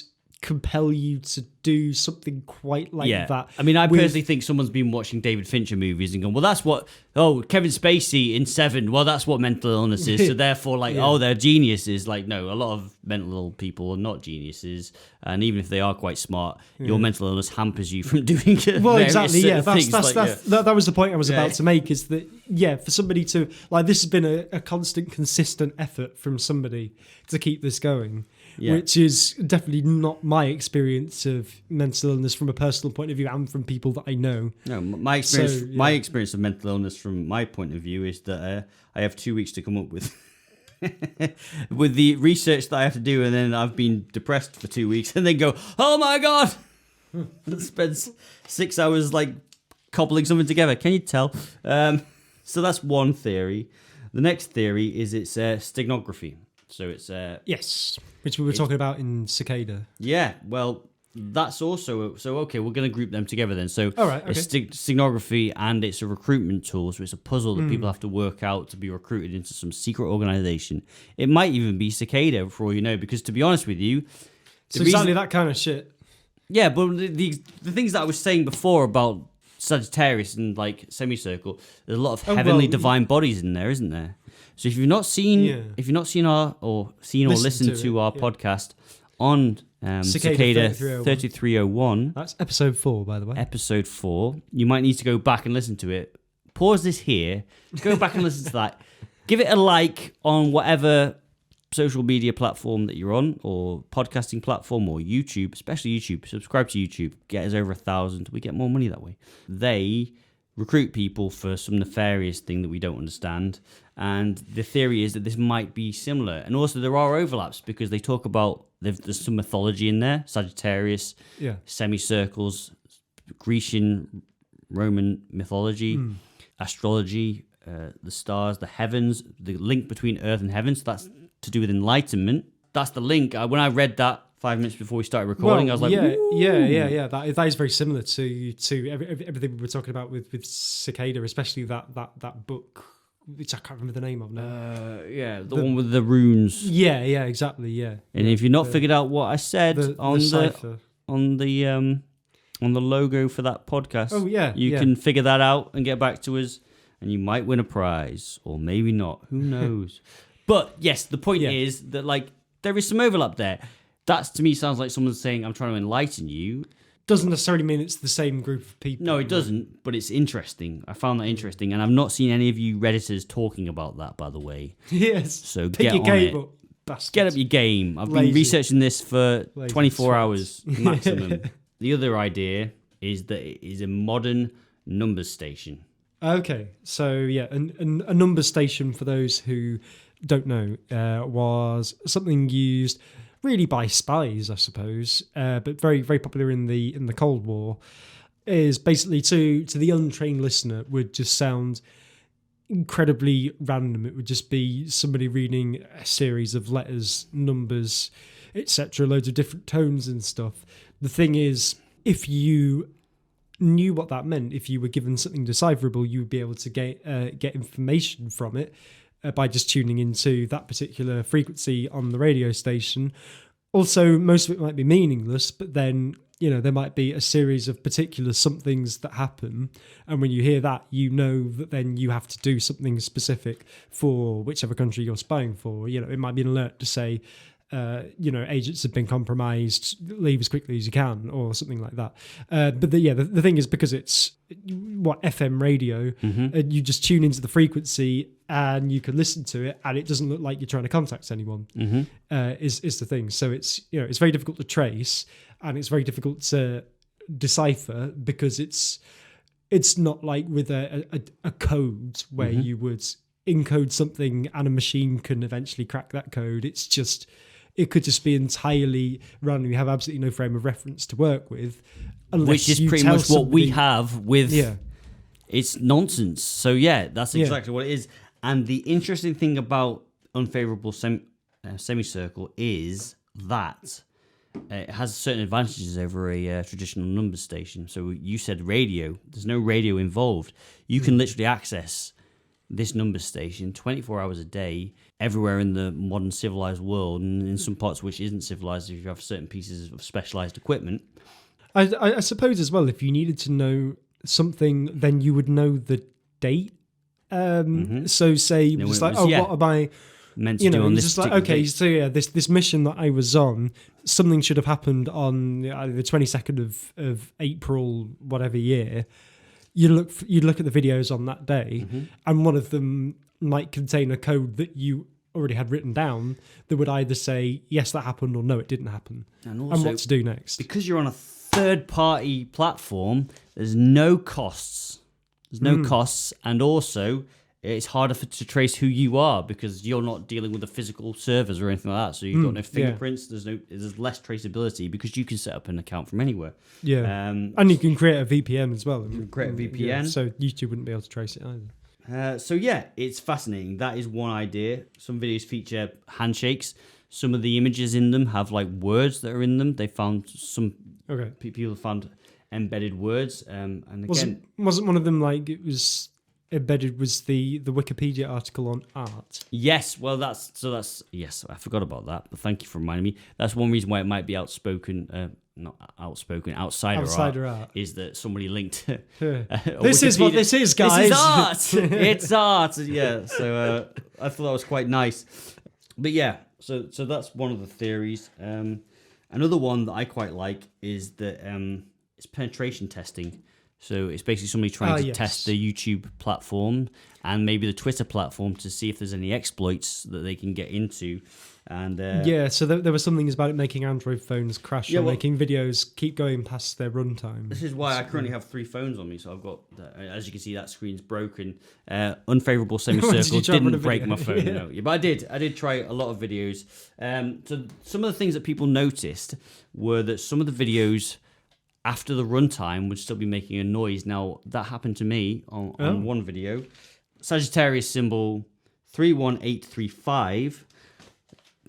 compel you to do something quite like that. I mean, I personally think someone's been watching David Fincher movies and gone, well, that's what, Kevin Spacey in Seven, well, that's what mental illness is. So therefore, they're geniuses. Like, no, a lot of mental ill people are not geniuses. And even if they are quite smart, your mental illness hampers you from doing it. Well, exactly, yeah. That was the point I was about to make, is that, for somebody to, like, this has been a constant, consistent effort from somebody to keep this going. Yeah. Which is definitely not my experience of mental illness from a personal point of view, and from people that I know. No, my experience of mental illness from my point of view is that I have 2 weeks to come up with with the research that I have to do, and then I've been depressed for 2 weeks, and then go, oh my god, spend 6 hours like cobbling something together. Can you tell? So that's one theory. The next theory is it's steganography. So it's yes, which we were talking about in Cicada. Yeah, well, that's also so. Okay, we're going to group them together then. So, all right, okay. It's steganography, and it's a recruitment tool. So it's a puzzle that people have to work out to be recruited into some secret organization. It might even be Cicada, for all you know, because to be honest with you, so exactly that kind of shit. Yeah, but the things that I was saying before about Sagittarius and like Semicircle, there's a lot of heavenly divine bodies in there, isn't there? So if you've not seen our or listened to our podcast on Cicada 3301, that's episode 4, by the way. Episode 4, you might need to go back and listen to it. Pause this here, go back and listen to that. Give it a like on whatever social media platform that you're on, or podcasting platform, or YouTube, especially YouTube. Subscribe to YouTube. Get us over 1,000. We get more money that way. They recruit people for some nefarious thing that we don't understand. And the theory is that this might be similar. And also there are overlaps, because they talk about, there's some mythology in there, Sagittarius, semicircles, Grecian, Roman mythology, astrology, the stars, the heavens, the link between earth and heaven. So that's to do with enlightenment. That's the link. When I read that 5 minutes before we started recording, I was like, yeah. That is very similar to everything we were talking about with Cicada, especially that book which I can't remember the name of now. Yeah, the one with the runes. Yeah, exactly, yeah. And if you've not figured out what I said on cipher. on the logo for that podcast, you can figure that out and get back to us, and you might win a prize, or maybe not. Who knows? But yes, the point is that like there is some overlap there. That to me sounds like someone saying, "I'm trying to enlighten you." Doesn't necessarily mean it's the same group of people. No, it doesn't, but it's interesting. I found that interesting, and I've not seen any of you Redditors talking about that, by the way. Yes. So Pick get your on game it. up, bastards. Get up your game. I've been researching this for Lazy 24 twats. hours maximum. The other idea is that it is a modern numbers station. Okay, so yeah, a number station, for those who don't know, was something used really by spies, I suppose, but very, very popular in the Cold War. Is basically to the untrained listener would just sound incredibly random. It would just be somebody reading a series of letters, numbers, etc., loads of different tones and stuff. The thing is, if you knew what that meant, if you were given something decipherable, you would be able to get information from it by just tuning into that particular frequency on the radio station. Also, most of it might be meaningless, but then, you know, there might be a series of particular somethings that happen, and when you hear that, you know that then you have to do something specific for whichever country you're spying for. You know, it might be an alert to say, agents have been compromised, leave as quickly as you can, or something like that. But the thing is, because it's FM radio, you just tune into the frequency and you can listen to it, and it doesn't look like you're trying to contact anyone. Is the thing. So it's very difficult to trace, and it's very difficult to decipher, because it's not like with a code where you would encode something and a machine can eventually crack that code. It could just be entirely random. You have absolutely no frame of reference to work with. Which is pretty much what we have with... Yeah. It's nonsense. So yeah, that's exactly what it is. And the interesting thing about Unfavourable Semicircle is that it has certain advantages over a traditional number station. So you said radio. There's no radio involved. You can literally access this number station 24 hours a day everywhere in the modern civilized world, and in some parts which isn't civilized if you have certain pieces of specialized equipment. I suppose as well, if you needed to know something, then you would know the date. So say just like, what am I meant to do on this just like, okay, date. so yeah, this mission that I was on, something should have happened on the 22nd of April whatever year. You'd look at the videos on that day, and one of them might contain a code that you already had written down that would either say, yes, that happened, or no, it didn't happen, and what to do next. Because you're on a third-party platform, there's no costs. And also it's harder to trace who you are, because you're not dealing with the physical servers or anything like that. So you've got no fingerprints. Yeah. There's less traceability, because you can set up an account from anywhere. Yeah, and you can create a VPN as well. You can create a VPN, so YouTube wouldn't be able to trace it either. So yeah, it's fascinating. That is one idea. Some videos feature handshakes. Some of the images in them have like words that are in them. They found people found embedded words. And again, wasn't one of them like it was embedded was the Wikipedia article on art? Yes, well yes, I forgot about that, but thank you for reminding me. That's one reason why it might be outsider art is that somebody linked this is what this is, guys. This is art. It's art. Yeah, so I thought that was quite nice. But yeah, so that's one of the theories. Another one that I quite like is that it's penetration testing. So it's basically somebody trying to test the YouTube platform and maybe the Twitter platform to see if there's any exploits that they can get into. And so there were some things about it making Android phones crash or making videos keep going past their runtime. This is why I currently have 3 phones on me. So I've got, as you can see, that screen's broken. Unfavourable Semicircle didn't break my phone. No. But I did try a lot of videos. So some of the things that people noticed were that some of the videos after the runtime would still be making a noise. Now, that happened to me on one video. Sagittarius symbol 31835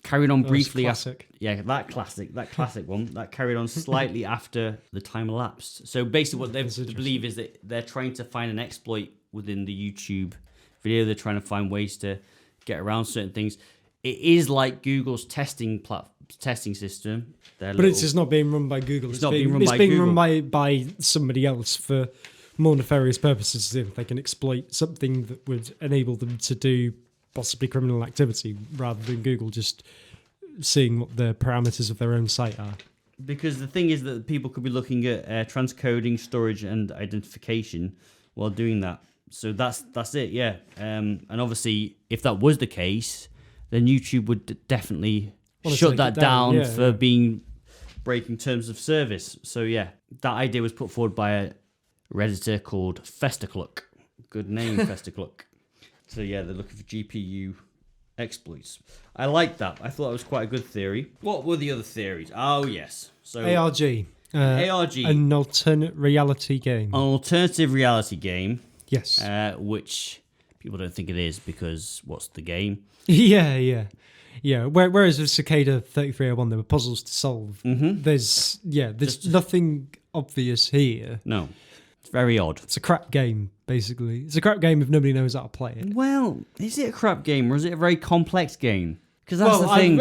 carried on briefly. Classic. That classic one. That carried on slightly after the time elapsed. So basically what they believe is that they're trying to find an exploit within the YouTube video. They're trying to find ways to get around certain things. It is like Google's testing system. But it's just not being run by Google. It's not being run by Google. Run by somebody else for more nefarious purposes. If they can exploit something that would enable them to do possibly criminal activity, rather than Google just seeing what the parameters of their own site are. Because the thing is that people could be looking at transcoding, storage, and identification while doing that. So that's it, yeah. And obviously, if that was the case, then YouTube would definitely shut that down for breaking terms of service. So yeah, that idea was put forward by a Redditor called Festacluck. Good name, Festacluck. So yeah, they're looking for GPU exploits. I like that. I thought it was quite a good theory. What were the other theories? Oh yes, so ARG, ARG, an alternate reality game. An alternative reality game. Yes. Which people don't think it is because what's the game? Yeah. Whereas with Cicada 3301, there were puzzles to solve. Mm-hmm. There's nothing obvious here. No. It's very odd. It's a crap game, basically. It's a crap game if nobody knows how to play it. Well, is it a crap game or is it a very complex game? Because that's the thing.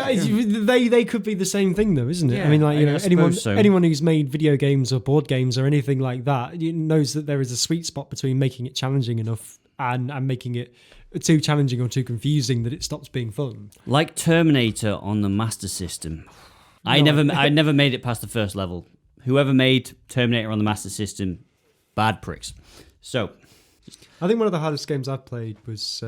They could be the same thing, though, isn't it? Yeah, I mean, like, anyone who's made video games or board games or anything like that knows that there is a sweet spot between making it challenging enough and making it too challenging or too confusing that it stops being fun. Like Terminator on the Master System. I never made it past the first level. Whoever made Terminator on the Master System, bad pricks. So, I think one of the hardest games I've played was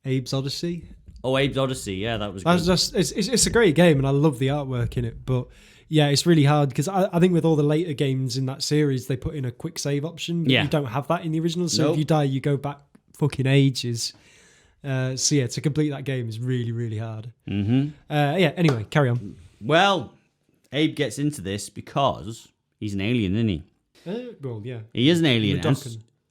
Abe's Odyssey. Oh, Abe's Odyssey, yeah, that was good. It's a great game, and I love the artwork in it, but yeah, it's really hard, because I think with all the later games in that series, they put in a quick save option, but you don't have that in the original, so if you die, you go back fucking ages. So yeah, to complete that game is really, really hard. Mm-hmm. Anyway, carry on. Well, Abe gets into this because he's an alien, isn't he? Well, yeah. He is an alien.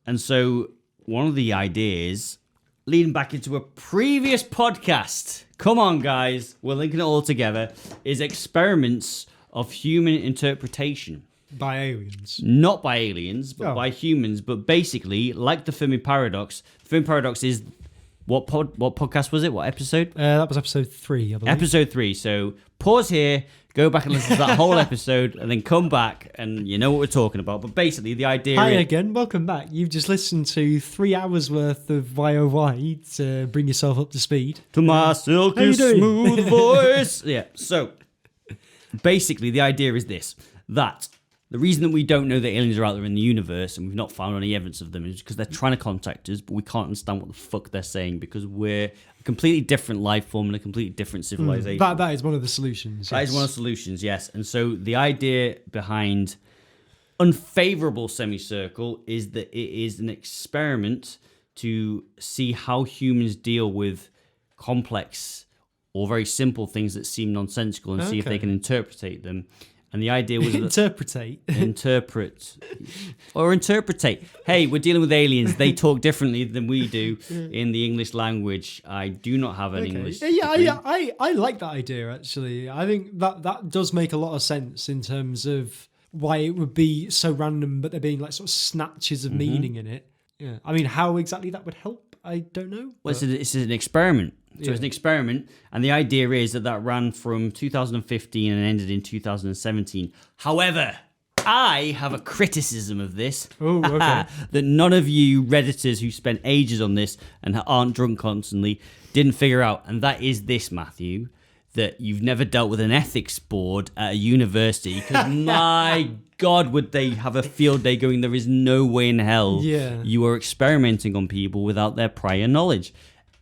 And so one of the ideas, leading back into a previous podcast, come on guys, we're linking it all together, is experiments of human interpretation. By aliens. Not by aliens, but by humans. But basically, like the Fermi Paradox, the Fermi Paradox is... What podcast was it? What episode? That was episode 3, I believe. Episode 3. So pause here, go back and listen to that whole episode, and then come back, and you know what we're talking about. But basically, the idea Hi again, welcome back. You've just listened to 3 hours worth of YOY to bring yourself up to speed. To my silky smooth voice. Yeah, so basically, the idea is this, that the reason that we don't know that aliens are out there in the universe and we've not found any evidence of them is because they're trying to contact us, but we can't understand what the fuck they're saying because we're a completely different life form and a completely different civilization. That is one of the solutions. That is one of the solutions, yes. And so the idea behind Unfavourable Semicircle is that it is an experiment to see how humans deal with complex or very simple things that seem nonsensical and see if they can interpretate them. And the idea was interpretate. Hey, we're dealing with aliens. They talk differently than we do in the English language. I do not have an English. I like that idea, actually. I think that does make a lot of sense in terms of why it would be so random, but there being like sort of snatches of meaning in it. Yeah. I mean, how exactly that would help, I don't know. Well, it's an experiment. So it's an experiment, and the idea is that ran from 2015 and ended in 2017. However, I have a criticism of this. Oh, okay. That none of you Redditors who spent ages on this and aren't drunk constantly didn't figure out, and that is this, Matthew, that you've never dealt with an ethics board at a university, because my God, would they have a field day going, there is no way in hell you are experimenting on people without their prior knowledge.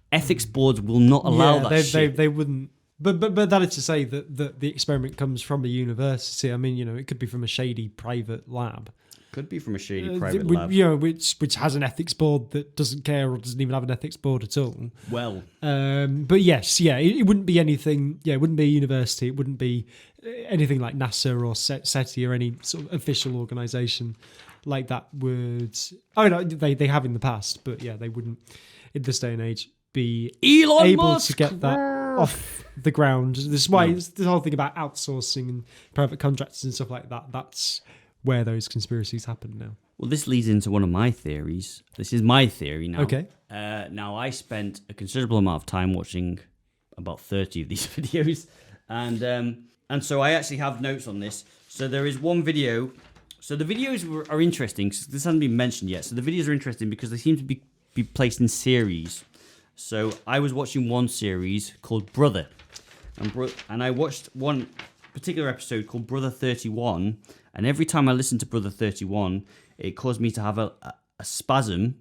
Ethics boards will not allow that shit. They wouldn't. But that is to say that the experiment comes from a university. I mean, it could be from a shady private lab. Could be from a shady private lab. Which has an ethics board that doesn't care or doesn't even have an ethics board at all. Well. But yes, it wouldn't be anything. Yeah, it wouldn't be a university. It wouldn't be anything like NASA or SETI or any sort of official organisation like that would. I mean, they have in the past, but yeah, they wouldn't in this day and age be able Musk. to get that off the ground. This is why it's the whole thing about outsourcing and private contractors and stuff like that. That's where those conspiracies happen now. Well, this leads into one of my theories. This is my theory now. Okay. Now, I spent a considerable amount of time watching about 30 of these videos, and so I actually have notes on this. So there is one video. So the videos are interesting. This hasn't been mentioned yet. So the videos are interesting because they seem to be placed in series. So I was watching one series called Brother, and I watched one particular episode called Brother 31, and every time I listened to Brother 31, it caused me to have a spasm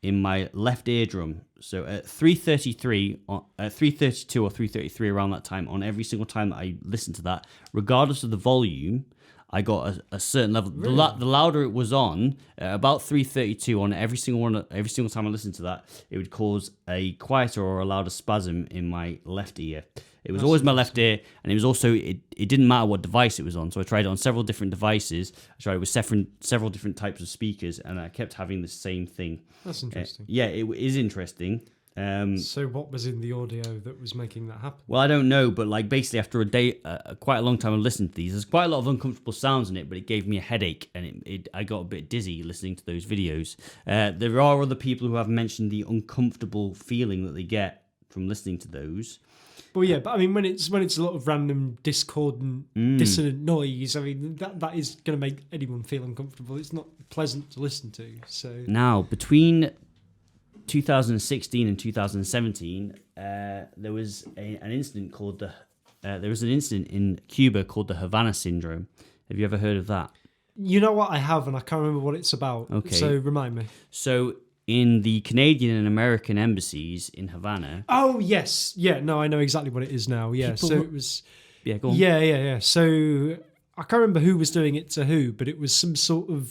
in my left eardrum. So at 3:33, at 3:32 or 3:33 around that time, on every single time that I listened to that, regardless of the volume, I got a certain level. Really? The louder it was on, about 3:32 on every single time I listened to that, it would cause a quieter or a louder spasm in my left ear. It was always my left ear, and it was also it didn't matter what device it was on. So I tried it on several different devices. I tried it with several different types of speakers, and I kept having the same thing. That's interesting. Yeah, it is interesting. So what was in the audio that was making that happen? Well, I don't know, but like basically after a day, quite a long time of listening to these, there's quite a lot of uncomfortable sounds in it, but it gave me a headache, and I got a bit dizzy listening to those videos. There are other people who have mentioned the uncomfortable feeling that they get from listening to those. Well, yeah, but I mean, when it's a lot of random discordant, dissonant noise, I mean that is going to make anyone feel uncomfortable. It's not pleasant to listen to. So Now, between 2016 and 2017, there was an incident called there was an incident in Cuba called the Havana Syndrome. Have you ever heard of that? you know what, I have, and I can't remember what it's about. Okay. So remind me. So in the Canadian and American embassies in Havana. Oh yes, yeah. No, I know exactly what it is now. Yeah. People- So it was. Yeah, go on. Yeah. So I can't remember who was doing it to who, but it was some sort of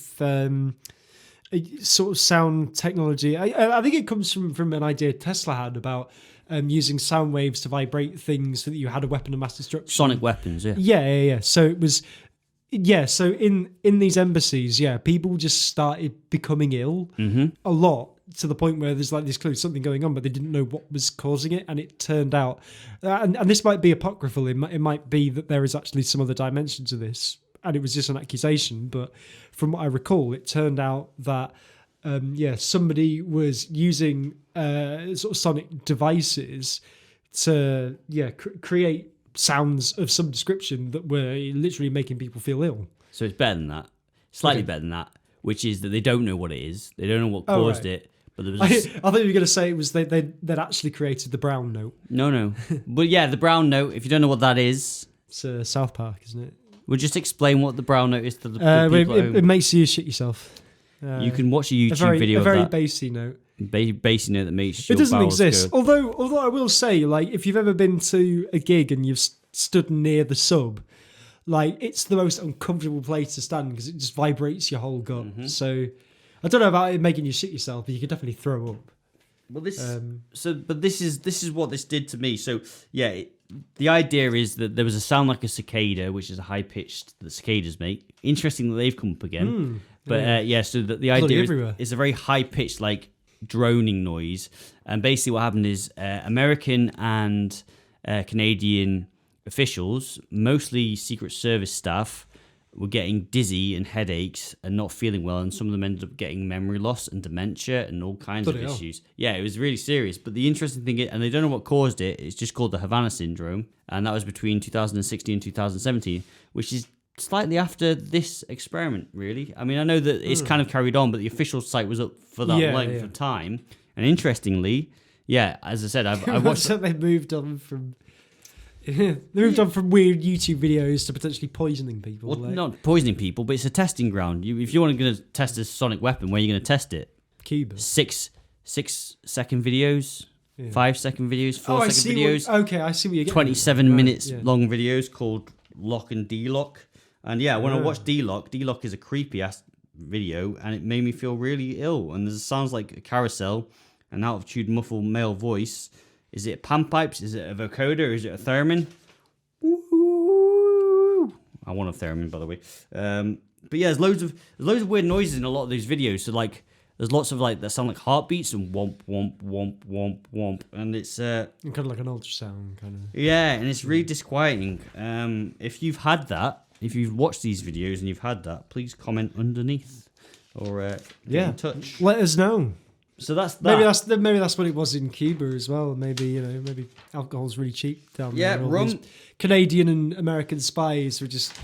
sound technology. I think it comes from an idea Tesla had about using sound waves to vibrate things so that you had a weapon of mass destruction. Sonic weapons, yeah. Yeah. So it was. Yeah, so in these embassies, people just started becoming ill a lot, to the point where there's like this clue something going on, but they didn't know what was causing it, and it turned out, and this might be apocryphal, it might be that there is actually some other dimension to this, and it was just an accusation, but from what I recall, it turned out that somebody was using sort of sonic devices to create sounds of some description that were literally making people feel ill. So it's better than that. Slightly better than that, which is that they don't know what it is. They don't know what caused it. But there was I thought you were going to say it was they'd actually created the brown note. No. But yeah, the brown note, if you don't know what that is... It's South Park, isn't it? We'll just explain what the brown note is to the people at home. It makes you shit yourself. You can watch a YouTube video of that. A very bassy note. Bassy note that makes your It doesn't bowels exist. go. Although I will say, like, if you've ever been to a gig and you've stood near the sub, like, it's the most uncomfortable place to stand because it just vibrates your whole gut. So I don't know about it making you shit yourself, but you could definitely throw up. Well, this is what this did to me. So yeah, the idea is that there was a sound like a cicada, which is a high pitched that cicadas make. Interesting that they've come up again. So the idea is a very high pitched, like, droning noise, and basically what happened is American and Canadian officials, mostly Secret Service staff, were getting dizzy and headaches and not feeling well, and some of them ended up getting memory loss and dementia and all kinds of issues. Yeah, it was really serious. But the interesting thing is, and they don't know what caused it, it's just called the Havana Syndrome, and that was between 2016 and 2017, which is slightly after this experiment, really. I mean, I know that it's kind of carried on, but the official site was up for that length of time. And interestingly, as I said, I watched... So they moved on from... They moved on from weird YouTube videos to potentially poisoning people. Well, not poisoning people, but it's a testing ground. If you want to test a sonic weapon, where are you going to test it? Cuba. 6-second videos, 5-second videos, 4-second videos. I see what you're getting. 27 minutes long videos called Lock and D-Lock. And when I watched D-Lock is a creepy ass video, and it made me feel really ill. And there's sounds like a carousel, an out of tune muffled male voice. Is it panpipes? Is it a vocoder? Is it a theremin? Woo! I want a theremin, by the way. But yeah, there's loads of weird noises in a lot of these videos. So like, there's lots of like that sound like heartbeats and womp womp womp womp womp, and it's kind of like an ultrasound kind of. Yeah, and it's really disquieting. If you've had that, if you've watched these videos and you've had that, please comment underneath or get in touch. Let us know. So that's that. Maybe that's what it was in Cuba as well. Maybe maybe alcohol's really cheap down there. Yeah, and all rum. these Canadian and American spies were just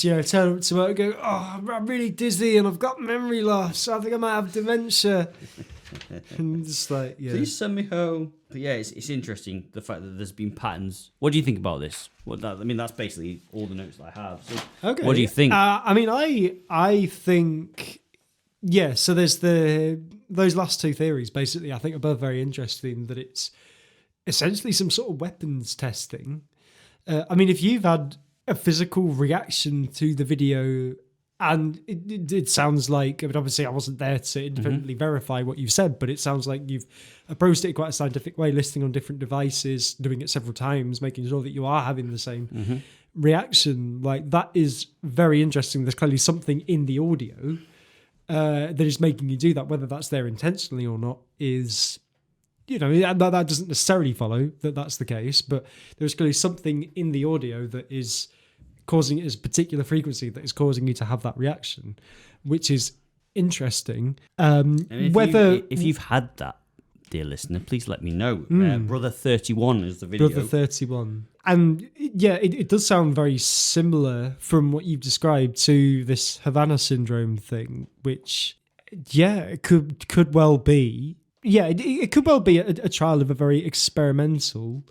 turn up to work and go, oh, I'm really dizzy and I've got memory loss. I think I might have dementia. And just like, yeah. Please send me home. But yeah, it's interesting the fact that there's been patterns. What do you think about this? That's basically all the notes that I have. So Okay. what do you think? I think, yeah. So there's those last two theories. Basically, I think are both very interesting. That it's essentially some sort of weapons testing. If you've had a physical reaction to the video, and it sounds like, obviously I wasn't there to independently verify what you've said, but it sounds like you've approached it in quite a scientific way, listening on different devices, doing it several times, making sure that you are having the same reaction. Like, that is very interesting. There's clearly something in the audio that is making you do that. Whether that's there intentionally or not is, that doesn't necessarily follow that that's the case, but there's clearly something in the audio that is causing it as a particular frequency that is causing you to have that reaction, which is interesting. If you've had that, dear listener, please let me know. Brother 31 is the video. Brother 31. And yeah, it does sound very similar from what you've described to this Havana syndrome thing, which, yeah, it could well be. Yeah, it could well be a trial of a very experimental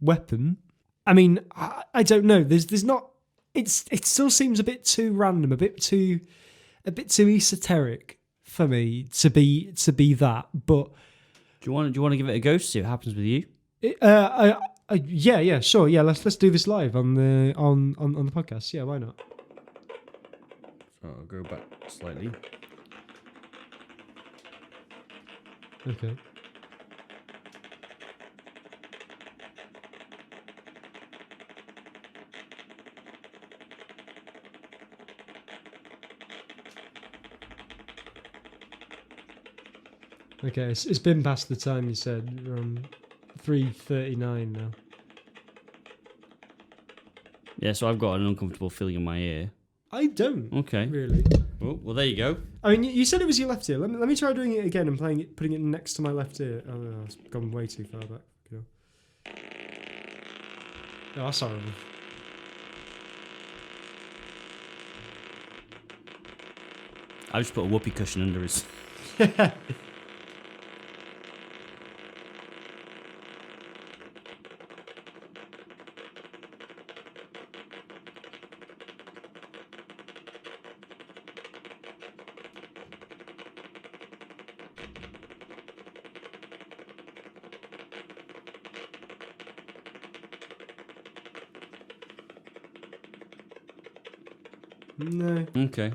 weapon. I don't know. There's not. It still seems a bit too random, a bit too esoteric for me to be that. But do you want to give it a go to see what happens with you? Yeah, sure. Yeah, let's do this live on the podcast. Yeah, why not? So I'll go back slightly. Okay. Okay, it's been past the time you said. We're on 3:39 now. Yeah, so I've got an uncomfortable feeling in my ear. I don't. Okay. Really. Oh, well, there you go. You said it was your left ear. Let me try doing it again and putting it next to my left ear. Oh no, it's gone way too far back. Cool. Oh, that's horrible. I just put a whoopee cushion under his. No. Okay.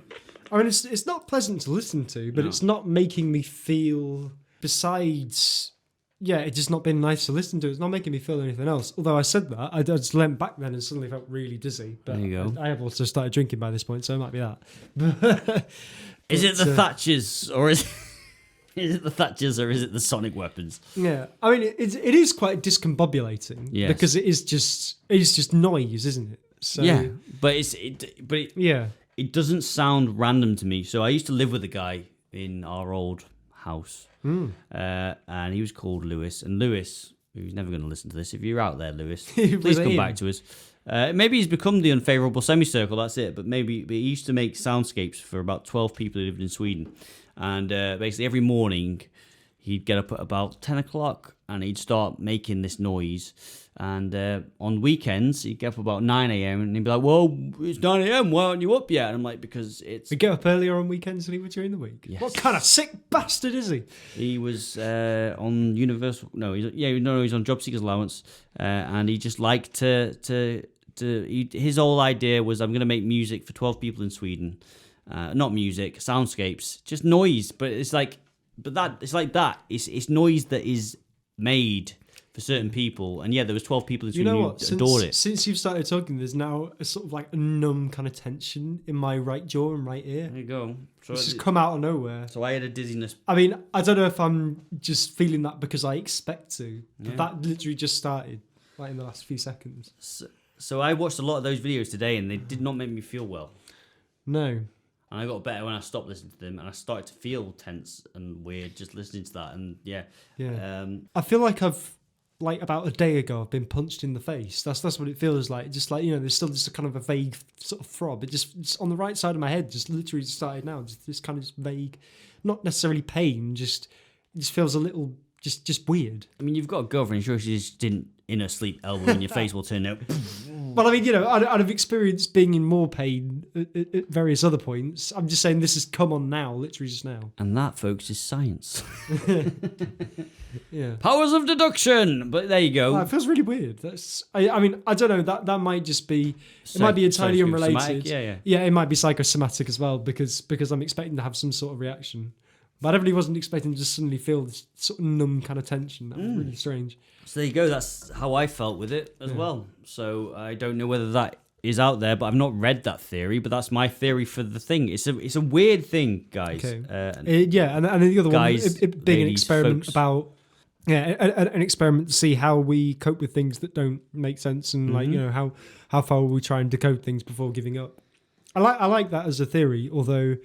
It's not pleasant to listen to, but it's not making me feel. Besides, yeah, it's just not been nice to listen to. It's not making me feel anything else. Although I said that, I just leant back then and suddenly felt really dizzy. But there you go. I have also started drinking by this point, so it might be that. Is it the Thatchers, or is it the Thatchers, or is it the sonic weapons? Yeah, it is quite discombobulating. Yes. Because it is just noise, isn't it? So, yeah, but yeah, it doesn't sound random to me. So I used to live with a guy in our old house, and he was called Lewis. And Lewis, who's never going to listen to this, if you're out there, Lewis, please come back to us. Maybe he's become the Unfavourable Semicircle, that's it. But he used to make soundscapes for about 12 people who lived in Sweden. And basically every morning he'd get up at about 10 o'clock and he'd start making this noise. And on weekends, he'd get up about 9 a.m. and he'd be like, well, it's 9 a.m. Why aren't you up yet? And I'm like, because it's... We get up earlier on weekends than he would during the week? Yes. What kind of sick bastard is he? He was on Universal... No, he's on Job Seekers Allowance. And he just liked his whole idea was, I'm going to make music for 12 people in Sweden. Not music, soundscapes, just noise. But it's like... It's noise that is made for certain people, and yeah, there was 12 people in Sweden who adored it. Since you've started talking, there's now a sort of like a numb kind of tension in my right jaw and right ear. There you go. So it's just come out of nowhere. So I had a dizziness. I don't know if I'm just feeling that because I expect to, but that literally just started like in the last few seconds. So I watched a lot of those videos today, and they did not make me feel well. No. And I got better when I stopped listening to them, and I started to feel tense and weird just listening to that. And I feel like I've like about a day ago I've been punched in the face. That's what it feels like. Just like, there's still just a kind of a vague sort of throb. It just on the right side of my head, just literally started now. Just kind of just vague, not necessarily pain. It just feels a little just weird. I mean, you've got a girlfriend. Sure, she just didn't in her sleep elbow in your face will turn out. Well, I mean, I'd have experienced being in more pain at various other points. I'm just saying this has come on now, literally just now. And that, folks, is science. Yeah. Powers of deduction. But there you go. Oh, it feels really weird. I mean, I don't know. That might just be. It might be entirely unrelated. Yeah, it might be psychosomatic as well because I'm expecting to have some sort of reaction. But I definitely wasn't expecting to just suddenly feel this sort of numb kind of tension. That was really strange. So there you go. That's how I felt with it as well. So I don't know whether that is out there, but I've not read that theory. But that's my theory for the thing. It's a weird thing, guys. Okay. And the other guys, one, it being an experiment folks. about an experiment to see how we cope with things that don't make sense and like how far will we try and decode things before giving up. I like that as a theory, although.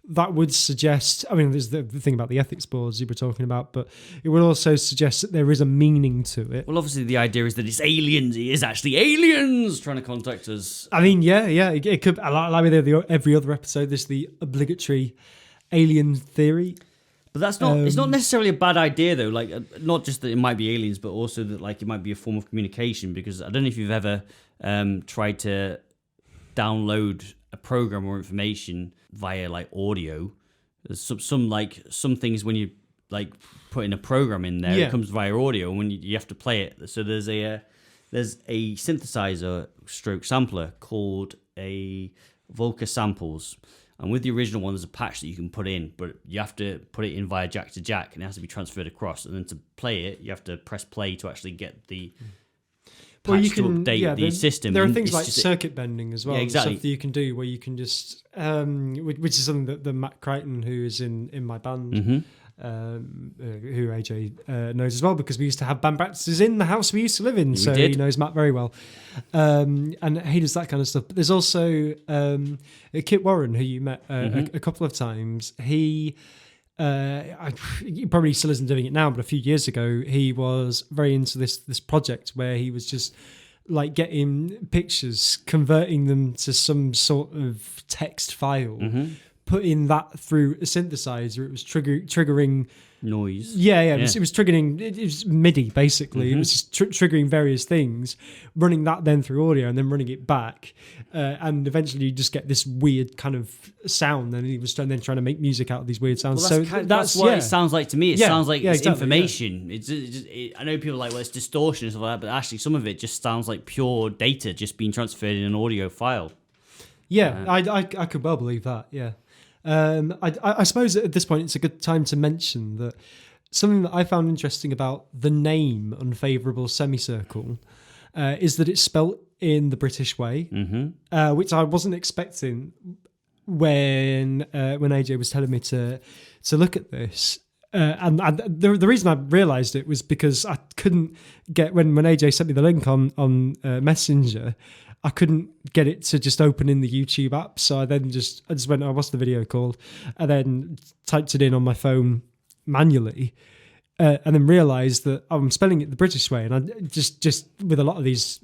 That would suggest, I mean, there's the thing about the ethics boards you were talking about, but it would also suggest that there is a meaning to it. Well, obviously the idea is that it's aliens. It is actually aliens trying to contact us. I mean, it could, like with every other episode, there's the obligatory alien theory. But that's not, it's not necessarily a bad idea though. Like, not just that it might be aliens, but also that like it might be a form of communication, because I don't know if you've ever tried to download a program or information via like audio. There's some things when you like put in a program in there, it comes via audio, and when you have to play it. So there's a synthesizer stroke sampler called a Volca Samples, and with the original one there's a patch that you can put in, but you have to put it in via jack to jack, and it has to be transferred across, and then to play it you have to press play to actually get the patch to update the system. There are things like circuit bending as well. Yeah, exactly. Stuff that you can do where you can just, which is something that the Matt Crichton, who is in my band, who AJ knows as well, because we used to have band practices in the house we used to live in, so he knows Matt very well. And he does that kind of stuff. But there's also Kit Warren, who you met a couple of times. He probably still isn't doing it now, but a few years ago he was very into this project where he was just like getting pictures, converting them to some sort of text file, putting that through a synthesizer. It was triggering noise. It was triggering. It was MIDI basically. It was just triggering various things, running that then through audio, and then running it back, and eventually you just get this weird kind of sound. And he was trying to make music out of these weird sounds. Well, that's what it sounds like to me. It sounds like it's exactly, information. I know people are like, well, it's distortion and stuff like that, but actually some of it just sounds like pure data just being transferred in an audio file. I could well believe that. Yeah. I suppose at this point it's a good time to mention that something that I found interesting about the name Unfavourable Semicircle is that it's spelt in the British way, which I wasn't expecting when AJ was telling me to look at this. And the reason I realised it was because I couldn't get, when AJ sent me the link on Messenger, I couldn't get it to just open in the YouTube app. So I just went, what's the video called? And then typed it in on my phone manually, and then realised that I'm spelling it the British way. And I just with a lot of these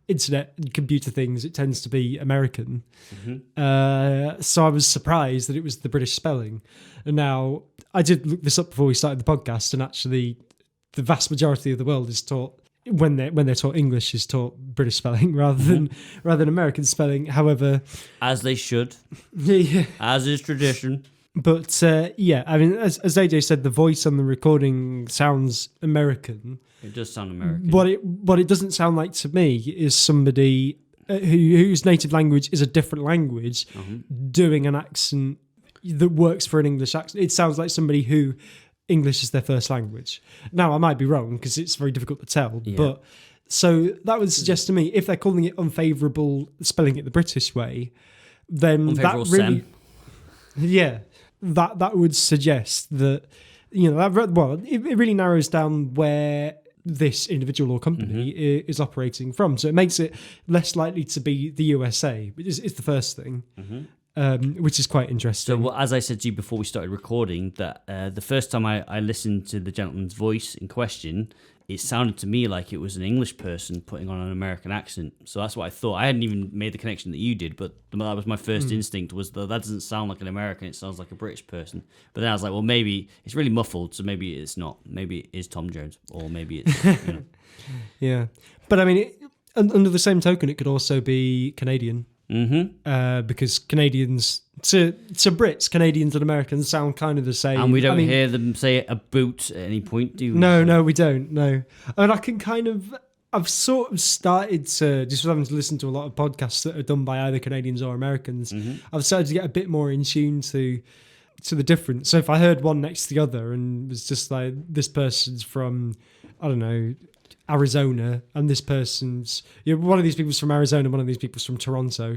internet and computer things, it tends to be American. So I was surprised that it was the British spelling. And now I did look this up before we started the podcast, and actually the vast majority of the world is taught, when they're taught English, is taught British spelling rather than American spelling. However, as they should, as is tradition. But I mean, as AJ said, the voice on the recording sounds American. It does sound American. What it doesn't sound like to me is somebody whose native language is a different language doing an accent that works for an English accent. It sounds like somebody who English is their first language. Now, I might be wrong because it's very difficult to tell, but so that would suggest to me, if they're calling it Unfavourable, spelling it the British way, then that really, that would suggest that, it really narrows down where this individual or company is operating from. So it makes it less likely to be the USA, which is the first thing. which is quite interesting. So, well, as I said to you before we started recording, that the first time I listened to the gentleman's voice in question, it sounded to me like it was an English person putting on an American accent. So that's what I thought. I hadn't even made the connection that you did, but that was my first instinct, was that doesn't sound like an American, it sounds like a British person. But then I was like, well, maybe it's really muffled, so maybe it's not. Maybe it is Tom Jones, or maybe it's... Yeah. But I mean, under the same token, it could also be Canadian. Because Canadians to Brits, Canadians and Americans sound kind of the same, and we don't hear them say a boot at any point, do we? No, we don't. No, I mean, I can kind of. I've sort of started to just having to listen to a lot of podcasts that are done by either Canadians or Americans. I've started to get a bit more in tune to the difference. So if I heard one next to the other and was just like, this person's from, I don't know, Arizona, and this person's, one of these people's from Arizona, one of these people's from Toronto,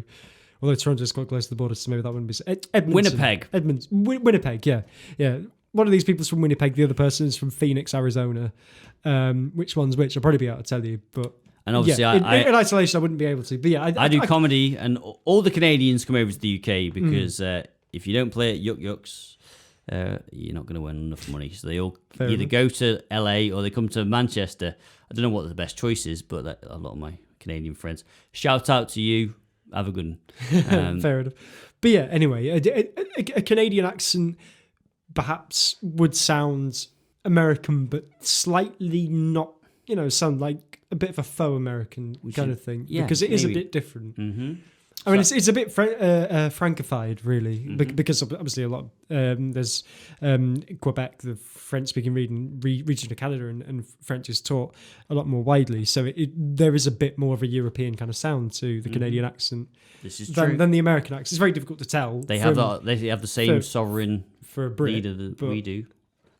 although Toronto's quite close to the border, so maybe that wouldn't be Winnipeg, yeah. One of these people's from Winnipeg, the other person is from Phoenix, Arizona. Which one's which? I'll probably be able to tell you, but and obviously, in isolation, I wouldn't be able to. But yeah, I do comedy, and all the Canadians come over to the UK because if you don't play at Yuck Yucks, you're not going to win enough money. So they all either go to LA or they come to Manchester. I don't know what the best choice is, but a lot of my Canadian friends. Shout out to you. Have a good one. Fair enough. But yeah, anyway, a Canadian accent perhaps would sound American, but slightly not, sound like a bit of a faux American kind of thing. Yeah, because it is a bit different. I mean, it's a bit Francofied, really, because obviously a lot there's Quebec, the French-speaking region of Canada, and French is taught a lot more widely. So there is a bit more of a European kind of sound to the Canadian accent. This is true. Than the American accent. It's very difficult to tell. They have the same sovereign for a Brit, leader that we do.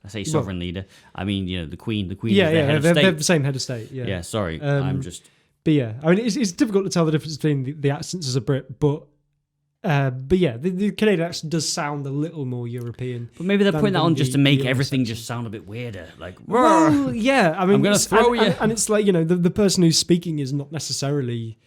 I say sovereign leader. I mean, the Queen. The Queen. Yeah, is the head of state. They're the same head of state. Yeah. Yeah. Sorry, I'm just. But yeah, I mean, it's difficult to tell the difference between the accents as a Brit, but yeah, the Canadian accent does sound a little more European. But maybe they're putting that on just to make everything just sound a bit weirder. Like, well, yeah, I mean, I'm going to throw you. And it's like, the person who's speaking is not necessarily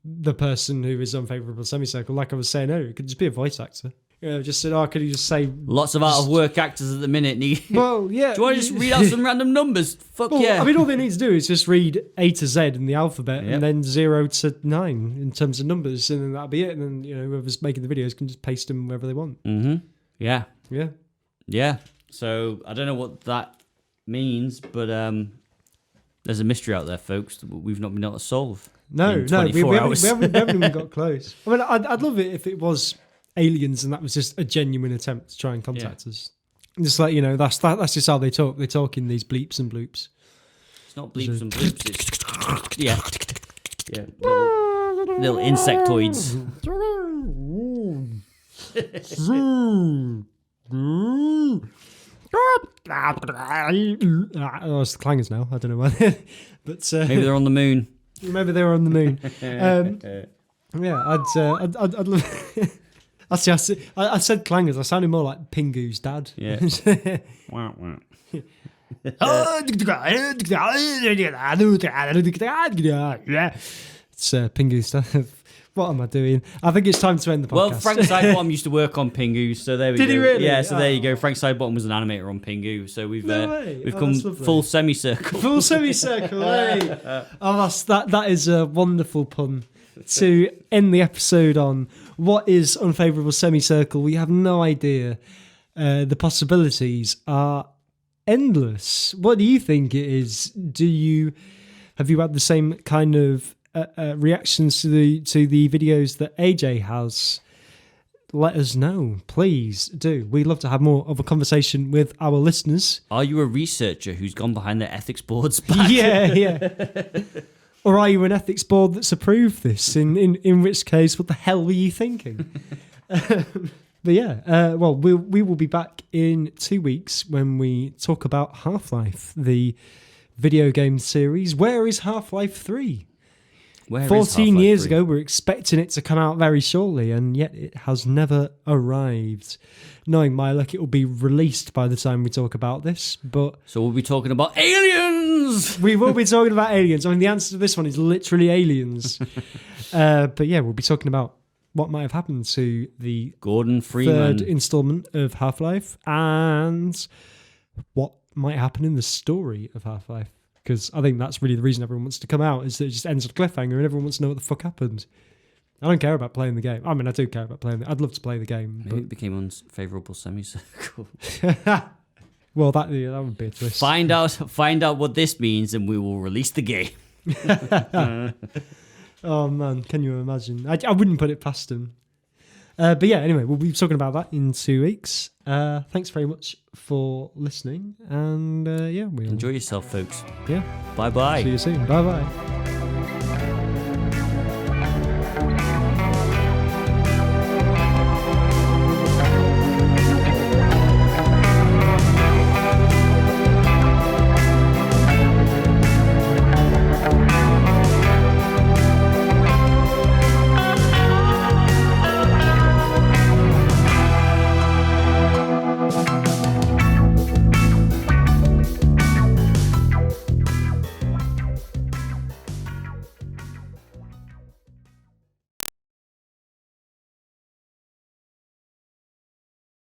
the person who is Unfavourable Semicircle. Like I was saying earlier, it could just be a voice actor. Just said, could you just say... Lots of out-of-work actors at the minute need... Well, yeah. Do you want to just read out some random numbers? Fuck yeah. I mean, all they need to do is just read A to Z in the alphabet and then 0 to 9 in terms of numbers, and then that'll be it. And then, whoever's making the videos can just paste them wherever they want. Yeah. Yeah. Yeah. So, I don't know what that means, but there's a mystery out there, folks, that we've not been able to solve. No, we haven't even got close. I mean, I'd love it if it was aliens and that was just a genuine attempt to try and contact us. Just like, that's just how they talk. They talk in these bleeps and bloops. It's not bleeps and bloops. It's little insectoids. Oh, it's the clangers now. I don't know why. But maybe they're on the moon. Maybe they were on the moon. Yeah, I'd love. Actually, I said clangers. I sounded more like Pingu's dad. Yeah. It's Pingu's dad. What am I doing? I think it's time to end the podcast. Well, Frank Sidebottom used to work on Pingu, so there we go. Did he really? Yeah, so there you go. Frank Sidebottom was an animator on Pingu, so we've come full semicircle. Full semicircle, hey! Oh, that is a wonderful pun to end the episode on. What is Unfavourable Semicircle? We have no idea. The possibilities are endless. What do you think it is? Have you had the same kind of reactions to the videos that AJ has? Let us know, please do. We'd love to have more of a conversation with our listeners. Are you a researcher who's gone behind the ethics board's back? Yeah. Or are you an ethics board that's approved this? In which case, what the hell were you thinking? But yeah, well, we will be back in 2 weeks when we talk about Half-Life, the video game series. Where is Half-Life 3? 14 years ago, we're expecting it to come out very shortly, and yet it has never arrived. Knowing my luck, it will be released by the time we talk about this. But so we'll be talking about aliens. We will be talking about aliens. I mean, the answer to this one is literally aliens. But yeah, we'll be talking about what might have happened to the Gordon Freeman. third installment of Half-Life and what might happen in the story of Half-Life. Because I think that's really the reason everyone wants to come out, is that it just ends on a cliffhanger and everyone wants to know what the fuck happened. I don't care about playing the game. I mean, I do care about playing it. I'd love to play the game. Maybe it became Unfavourable Semicircle. Well, that would be a twist. Find out what this means, and we will release the game. Oh man, can you imagine? I wouldn't put it past him. But yeah, anyway, we'll be talking about that in 2 weeks. Thanks very much for listening, and yeah, we'll Enjoy yourself, folks. Yeah, Bye bye. see you soon. Bye bye.